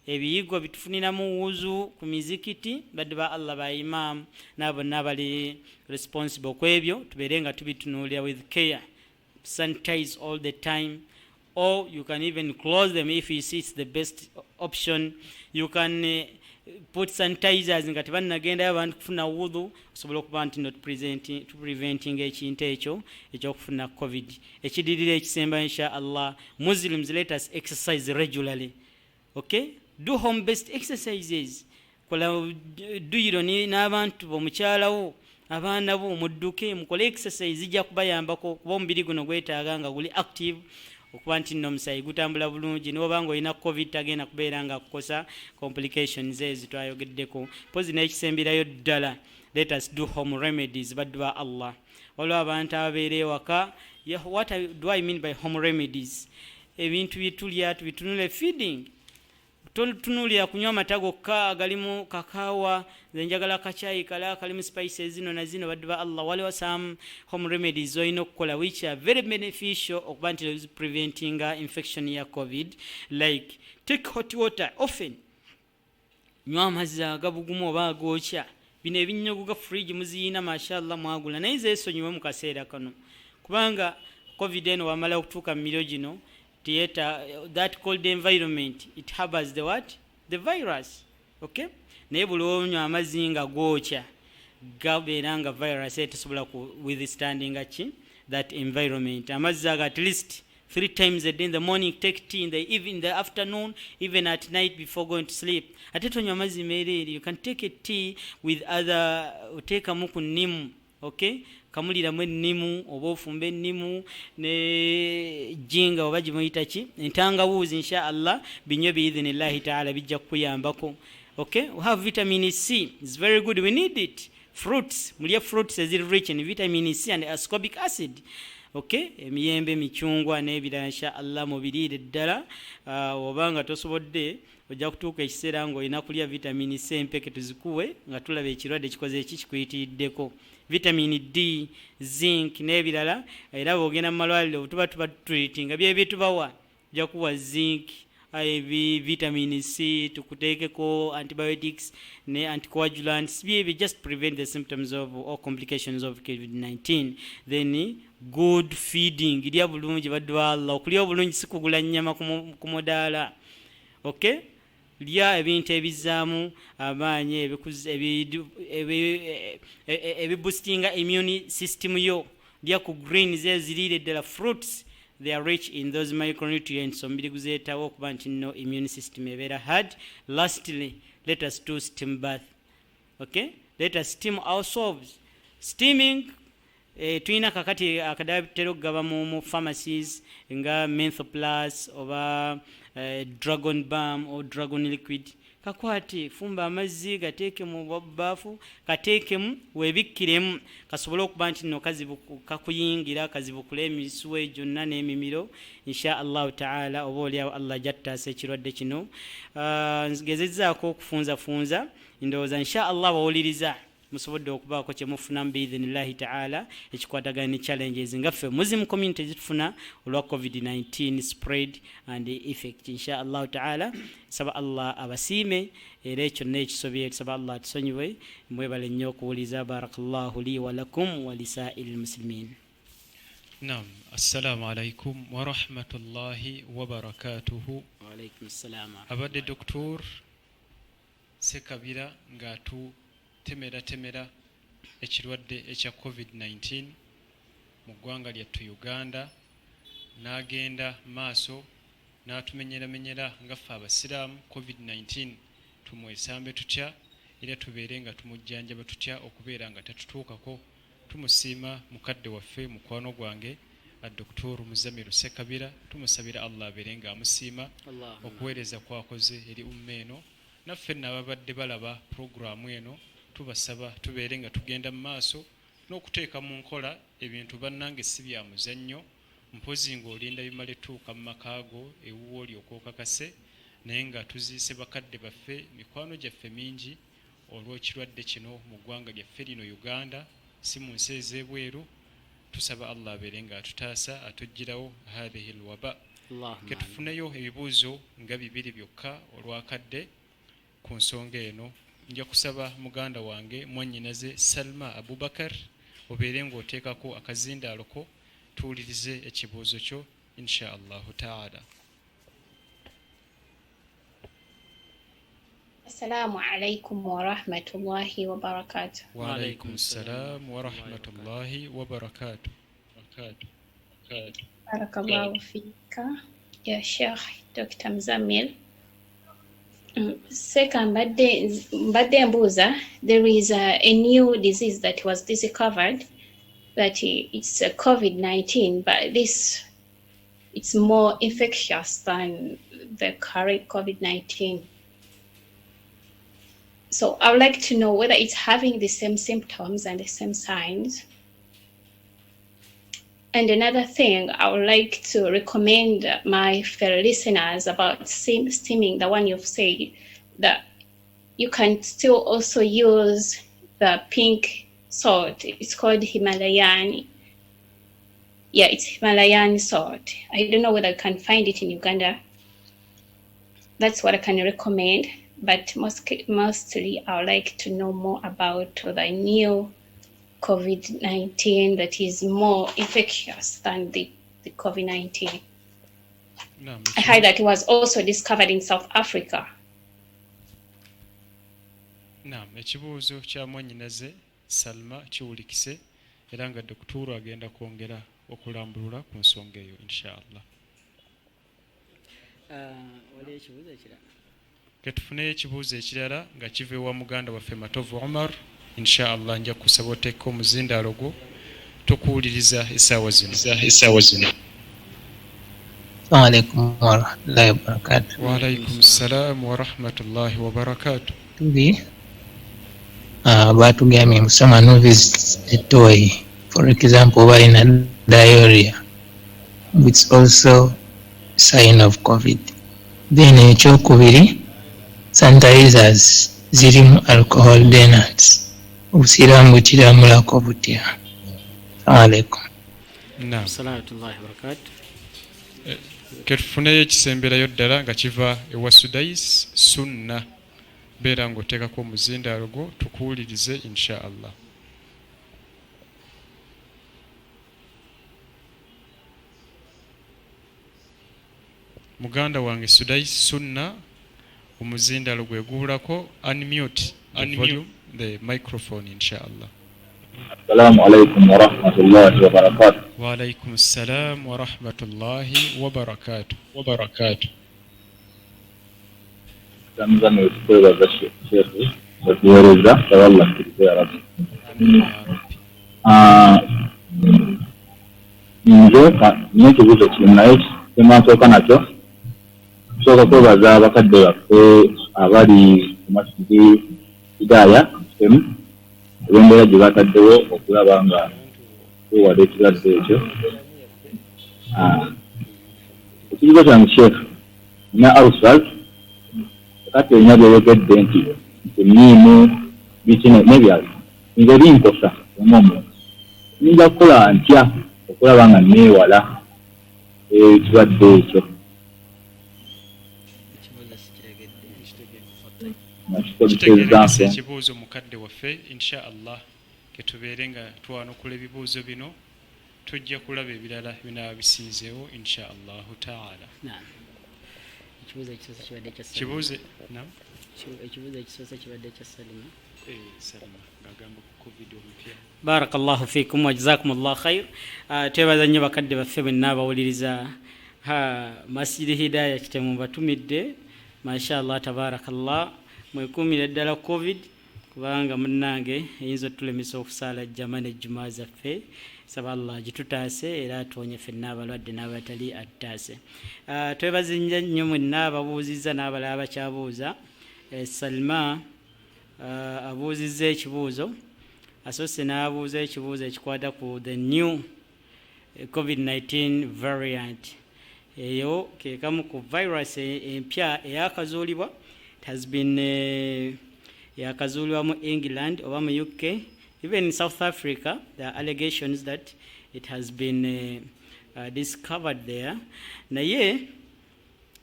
Ebiyigwa bitufuniramu wuzu ku mizikiti, baddu ba Allah ba imam nabo nabali responsible kwebyo tubeerenga tubitunuulira with care, sanitize all the time, or you can even close them if you see it's the best option. You can put sanitizers nga tebannagenda abantu kufuna wudu osobola okuba nti not preventing ekintu ekyo ekyokufuna covid. Ekidirira ekisemba inshallah, Muslims let us exercise regularly, okay, do home based exercises, kola duyiro n'abantu bomukyalawo abaana bo mudduke mukole exercise zijja kubayambako kuba omubiri guno gwetaaga nga guli active okuba nti nno omusayi gutambula bulungi. Nobanga olina covid tagenda kubeera nga kukosa complications ezo twayogeddeko. Pozi n'ekisemberayo ddala, let us do home remedies baddu ba Allah. Waliwo abantu ababeera ewaka. What do I mean by home remedies? Ebintu byetulya tubitunule feeding, tunulira kunywa amata gokka galimu kakaawa, nze njagala kachayi kala kalimu spices zino na zino baddu ba Allah. Waliwo some home remedies olina okukola which are very beneficial okuba nti preventing infection ya covid, like take hot water often, nywa amazzi agabugumu oba agokya. Bino ebinnyogo ga fridge muziyina mashallah mwagula, naye ze esonyiwe mu kaseera kano kubanga covid eno wamala okutuuka mu miro gino that cold environment it harbors the what, the virus, okay. Naye buli onywa amazzi nga gwokya gabeera nga virus etesobola ku withstanding that environment. Amazzi ago at least 3 times a day, in the morning take tea, in the afternoon, even at night before going to sleep. Ate tonywa amazzi meereri, you can take a tea with other, oteekamu ku nnimu, okay, kamuliramu ennimu oba ofumba ennimu ne jinga oba gimuyita ki entangawuuzi inshallah binywe biidhinillahi taala bijja kukuyambako, okay. We have vitamin C, it's very good, we need it. Fruits, mulye fruits eziri rich in vitamin C and ascorbic acid, okay. Emiyembe, michungwa n'ebirala inshallah mubiriire ddala. Obanga tosobodde ojja kutuuka ekiseera ng'olina kulya vitamin C empeke tuzikuwe nga tulaba ekirwadde kikoze eki kikuyitiriddeko. Vitamin D, zinc n'ebirala era bw'ogenda mu malwaliro tuba treatinga byebye tubawa jakuwa zinc, IV, vitamin C, tukuteekeko antibiotics ne anticoagulants, we just prevent the symptoms of or complications of COVID-19. Then good feeding, lya bulungi badwala, okulya obulungi sikugula nnyama ku mudaala. Okay, lya ebintu ebizaamu amaanyi ebiboostinga immune system yo, lya ku greens eziriire ddala, fruits, they are rich in those micronutrients, omubiri guzeetawo okuba nti no immune system ebeera hard. Lastly, let us do steam bath. Okay, let us steam ourselves. Steaming, tulina kakati akadabitero okugaba mu pharmacies nga menthol plus oba dragon balm or dragon liquid. Kakwate fumba amazzi gateeke mu baafu, kateekemu weebikkiremu, kasobole okuba nti nno kakuyingira, kazibukule emisuwa gyonna n'emimiro, insha allahu taala. Oba oliawo allah jattaasa ekirwadde kino. Ngezezzaako okufunzafunza, ndowooza insha allah bawuliriza musobodde okubaako kyemufunamu biidhinillahi taala ekikwatagana ne challenges ngaffe Muslim community zitufuna olwa COVID-19 spread and effect. Insha allahu taala saba allah abasiime era ekyo n'ekisobye, saba allah atusonyiwe. Mwebale nnyo okuwuliza. Barakallahu li wa lakum wa lisaa'iril muslimin. Naam, assalamu alaikum wa rahmatullahi wa barakatuhu. Wa alaikum assalam. Abadde Dr. Sekabira ng'atu temera ekirwadde ekya COVID-19 mu ggwanga lyattu Uganda, n'agenda maaso n'atumenyeramenyera ngaffe abasiraamu COVID-19 tumwesambe tutya era tubeere nga tumujjanjaba tutya okubeera nga tatutuukako. Tumusiima mukadde waffe mukwano gwange Dr. MUZAMIR SEKABIRA, tumusabira Allah abeere nga amusiima okuweereza kwakoze eri umma eno. Naffe n'ababadde balaba puroguramu eno tubasaba tubeere nga tugenda mu maaso n'okuteeka mu nkola ebintu bannange si bya muzannyo, mpozi ng'olinda bimala ettuuka mu makaago ewuwo olyoka okakase, naye nga tuziise bakadde baffe mikwano gyaffe mingi olw'ekirwadde kino mu ggwanga lyaffe lino Uganda, si mu nsi ez'ebweru. Tusaba Allah abeere nga atutaasa atuggyirawo hadhihi lwaba. Ketufuneyo ebibuuzo nga 2 byokka olwakadde ku nsonga eno. Nja kusaba muganda wange mwannyinaze Salma Abubakar obeere ng'oteekako akazindaalo ko tuwulirize ekibuuzo kyo insha allahu taala. Assalamu alaikum wa rahmatullahi wa barakatuh. Wa alaikum assalam wa rahmatullahi wa barakatuh. Barakallahu fika ya Sheikh Dr. MUZAMIR. Second, mbadde mbuuza, there is a new disease that was discovered that it's COVID-19, but it's more infectious than the current COVID-19. So I would like to know whether it's having the same symptoms and the same signs. And another thing, I would like to recommend my fellow listeners about steaming, the one you've said, that you can still also use the pink salt. It's called Himalayan. Yeah, it's Himalayan salt. I don't know whether you can find it in Uganda. That's what I can recommend. But mostly, I would like to know more about the new COVID-19 that is more infectious than the COVID-19. I heard that it was also discovered in South Africa. Naam, ekibuuzo kya mwannyinaze Salma kiwulikise era nga Dr. agenda kwongera okulambulula ku nsonga eyo inshallah. Wali ekibuuzo ekirala? Ketufuneyo ekibuuzo ekirala nga kiva ewa muganda waffe Matovu Omar. Inshallah nja kusaba oteeka omuzindaalo gwo tukuwuliriza essaawa zino. Assalamu alaikum wa rahmatullahi wa barakatuh. Wa alaikum assalam wa rahmatullahi wa barakatuh. Batugambye someone who visits a toy, for example, in a diarrhea, which is also sign of COVID. Then ekyokubiri, sanitizers zirimu alcohol denants. Obusiraamu kiramulako butya? Alaikum. Naam. Salawatullahi wa barakatuh. ketufuneyo ekisemberayo ddala nga kiva ewa Sudais sunna beera ng'oteekako omuzindaalo gwo tukuwulirize insha Allah. Muganda wange Sudais sunna omuzindaalo gwe guwulako unmute the microphone insha Allah. Assalamu alaikum wa rahmatullahi wa barakatuh. Wa alaikum assalam wa rahmatullahi wa barakatuh. Zamzam usikweza shekhi wakieleza tawalla kutukia rabbi. Nje n'ekibuuzo kirinayo kyemwasooka nakyo tusooka kwebaza abakadde baffe abali ku masjidi Hidaya FM ebembeera gye bataddewo okulaba nga wewala ekirwadde ekyo. Ekibuuzo kyange shekhi nina arsal kati olina byeyogedde nti emiimu bikino n'ebyalo nze binkosa omuntu nja kukola ntya okulaba nga neewala ekirwadde ekyo. Kitegeerekese ekibuuzo mukadde waffe insha Allah ketubeere nga twanukula ebibuuzo bino tujja kulaba ebirala binaaba bisinzeewo insha Allahu taala. Kibuuzo ekisoose kibadde kya Salima ng'agamba ku COVID omupya. Barakallahu fikum wa jazakumullahu khair. Twebaza nnyo bakadde baffe bwenna abawuliriza Masjidi Hidaya kitemu batumidde mashallah tabarakallah mwekuumira ddala COVID kubanga munnange eyinza otulemesa okusaala jama n'ejjuma zaffe. Saba Allah gitutaase era atuwonye ffenna abalwadde n'abatali atutaase. Twebaza nnyo mwenna ababuuzizza n'abalala abakyabuuza. Salima abuuzizza ekibuuzo asoose n'abuuza ekibuuzo ekikwata ku the new COVID-19 variant. Eyo ke kamu ku virus empya eyakazuulibwa. It has been yakazuulibwa mu England oba mu UK. Even in South Africa, there are allegations that it has been discovered there. Naye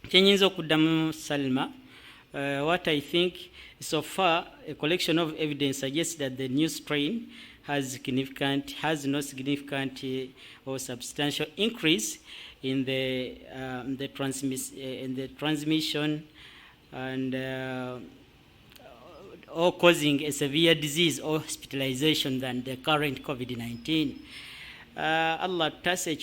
kyenyinza okuddamu Salima, what I think so far a collection of evidence suggests that the new strain has no significant or substantial increase in the transmission and or causing a severe disease or hospitalization than the current COVID-19. Allah tase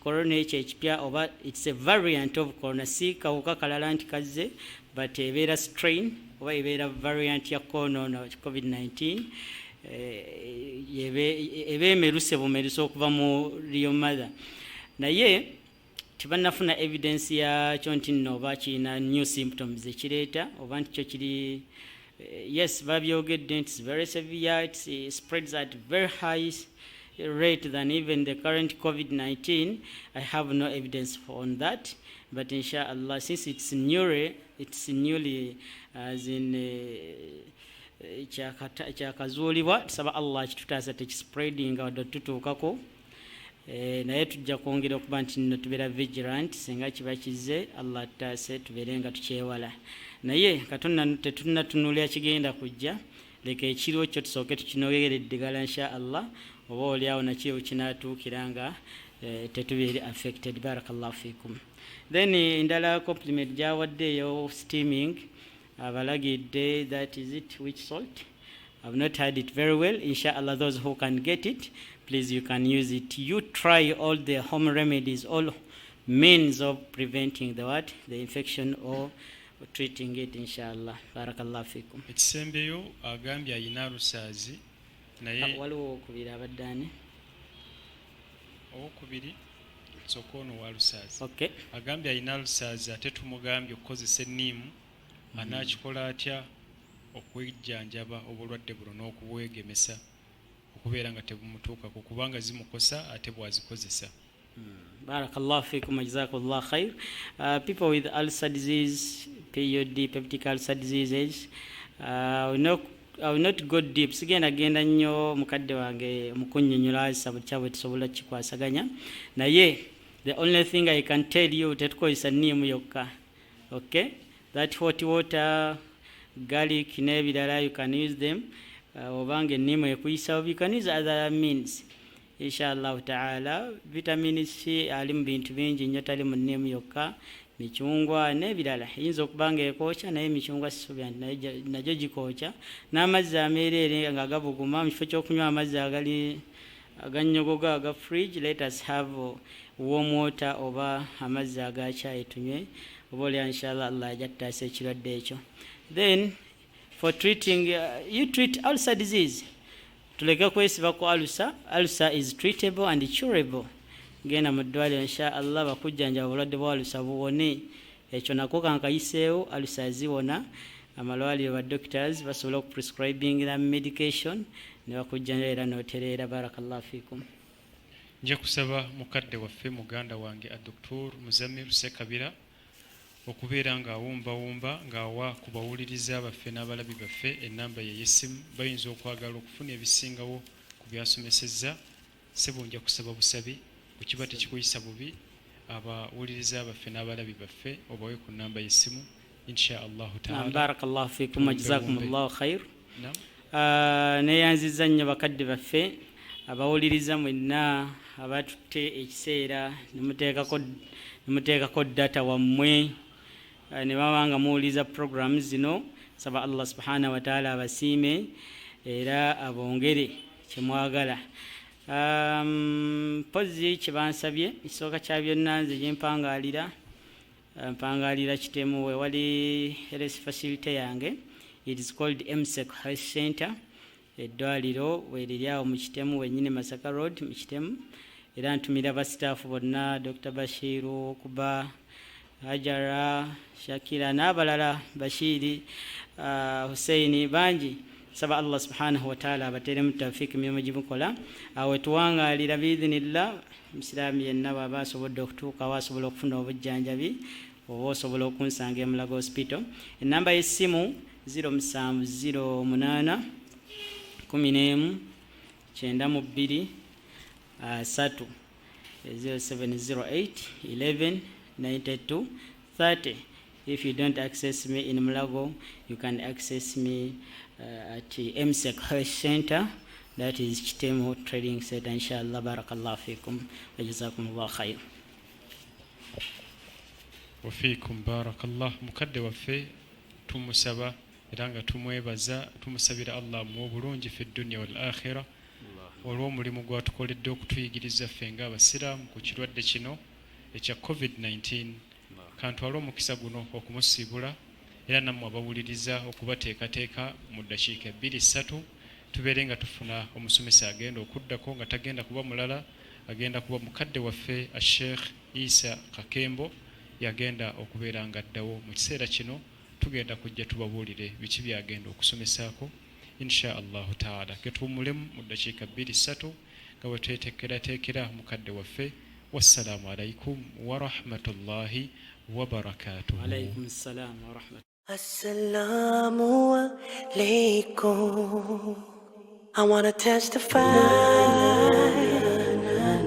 corona ekipya oba it's a variant of corona si kawuka kalala nti kazze but ebeera strain oba ebeera variant ya corona COVID-19 ebe emeruse bumeruse okuva mu Real Mother. Naye tibannafuna evidence ya kyo nti nno oba kirina new symptoms ekireeta oba nti kyo kiri yes babyogedde nti it's very severe, it spreads at very high rate than even the current COVID-19. I have no evidence on that, but inshallah since it's newly as in kyakazuulibwa tusaba Allah kitutaasa tekispreading wadde tutuukako. Naye tujja kwongera okuba nti nno tubeera vigilant singa kiba kizze Allah tutaase tubeere nga tukyewala. Naye katonda tetunnatunulira kigenda kujja leka ekiro kyo tusooke tukinogeredde ddala insha Allah oba oliawo nakyo kinaatuukira nga tetubeere affected. Barakallahu fikum. Then endala compliment gyawaddeeyo steaming abalagidde that is it which salt. I've not had it very well. Inshallah those who can get it, please you can use it. You try all the home remedies, all means of preventing the infection or treating it inshallah. Barakallahu fikum. Ekisembeyo agambye ayina lusaazi naye waliwo okubiri abaddaani okubiri sokono wa lusaazi. Okay. Agambye ayina lusaazi ate tumugambye okukozesa enniimu anaakikola atya okwejjanjaba obulwadde buno n'okubwegemesa okubeera nga tebumutuukako kubanga zimukosa ate bwazikozesa. Barakallahu fikum wa jazakallahu khair. People with ulcer disease, PUD, peptic ulcer diseases, will not go deep. Sigenda genda nnyo mukadde wange mukunnyonnyola asa bukyabwe tusobola kikwasaganya naye The only thing I can tell you tetukozesa nniimu yokka. Okay? That hot water, garlic n'ebirala, you can use them. Obanga enniimu ekuyisawo, you can use other means. Inshallah ta'ala, vitamin C ali mu bintu bingi nnyo, tali mu nniimu yokka. Michungwa n'ebirala yinza okubanga ekookya, naye michungwa sisuubira nti nagyo gikookya. N'amazzi ameereere nga gabuguma mu kifo ky'okunywa amazzi agannyogoga aga fridge, let us have warm water oba amazzi aga chai tunywe. Oba olya inshallah Allah ajattaasa ekirwadde ekyo. Then for treating, you treat ulcer disease. Tuleke kwesiba ku ulcer. Ulcer is treatable and curable. Genda mu ddwaliro inshallah bakujjanja obulwadde bwa ulcer buwone. Ekyo nako kankayiseewo, ulcer ziwona. Amalwaliro ba doctors basobola okuprescribing the medication ne bakujjanja era n'otereera. Barakallahu fikum. Nje kusaba mukadde waffe muganda wange Dr. MUZAMIR Sekabira okubeera ng'awumbawumba ng'awa ku bawuliriza baffe n'abalabi baffe ennamba ye y'essimu bayinza okwagala okufuna ebisingawo ku byasomesezza. Sebunja kusaba busabi bukiba tekikuyisa bubi, abawuliriza baffe n'abalabi baffe obawe ku nnamba y'essimu inshaallahu taala. Barakallahu fikum wa jazakumullahu khair. Neyanziza nnyo bakadde baffe abawuliriza mwenna abatutte ekiseera nemuteekako data wammwe ne babanga muwuliriza program zino. Saba Allah subhanahu wa ta'ala abasiime era abongere kyemwagala. Pozi kyebansabye ekisooka kya byonna nze gyempangaalira kitemu we wali health facility yange. It is called MSEC Health Center. Eddwaliro weriri awo mu Kitemu wennyini Masaka Road mu Kitemu. Era ntumira basitaafu bonna Dr. Bashiru, Kuba, Hajara, Shakira n'abalala, Bashiri, Hussein bangi. Saba Allah subhanahu wa ta'ala abateremu tawfiiki mirimu gimukola. Awe tuwangaalira biidhinillah Musiraamu yenna bw'aba asobodde okutuuka asobola okufuna obujjanjabi oba osobola okunsanga e Mulago Hospital. Ennamba y'essimu 0708 11 92 3 0708 11 92 30. If you don't access me in Mulago, you can access me at MSEC Health Center, that is Kitemu Trading Center. Inshallah, barakallahu fikum wa jazakumullahu khair. Wa fikum barakallah. Mukadde waffe tumusaba era nga tumwebaza, tumusabira Allah mu bulungi fi dunya wal akhirah olw'omulimu gwatukoledde okutuyigiriza ffe ng'abasiraamu ku kirwadde kino ekya COVID-19. Kantwala omukisa guno okumusiibula era nammwe abawuliriza okubateekateeka mu ddakiika 2-3 tubeere nga tufuna omusomesa agenda okuddako nga tagenda kuba mulala, agenda kuba mukadde waffe Sheikh Isa Kakembo yagenda okubeera nga addawo mu kiseera kino. Tugenda kujja tubabuulire biki byagenda okusomesaako insha Allahu taala. Ketuwummulemu mu ddakiika 2-3 nga bwe tweteekerateekera mukadde waffe. Wassalamu alaikum wa rahmatullahi wa barakatuh. Alaykum assalam wa rahmatullahi. Assalamu alaikum. I want to testify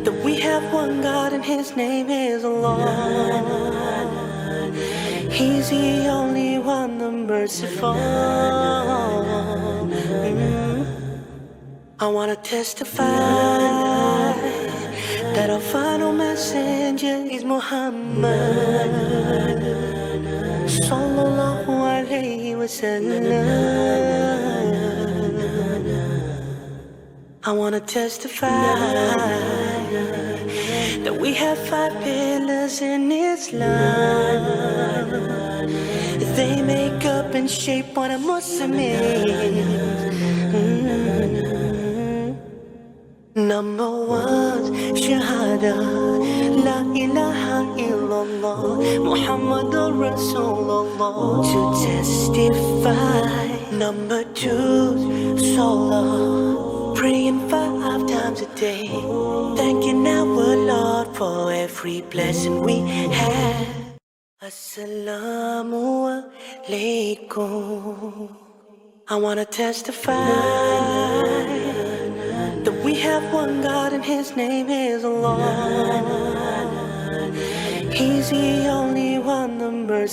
that we have one God and His name is Allah. He's the only one, the merciful. I want to testify that our final messenger is Muhammad sallallahu alayhi wa sallam. I want to testify that we have 5 pillars in Islam. They make up and shape what a Muslim is. Number 1, Shahada, La ilaha illallah, Muhammadur Rasulullah. To testify. Number 2, Salah, praying 5 times a day, thanking our Lord for every blessing we have. Assalamu alaikum. I want to testify that we have one God and His name is Allah. He's the only one, the mercy.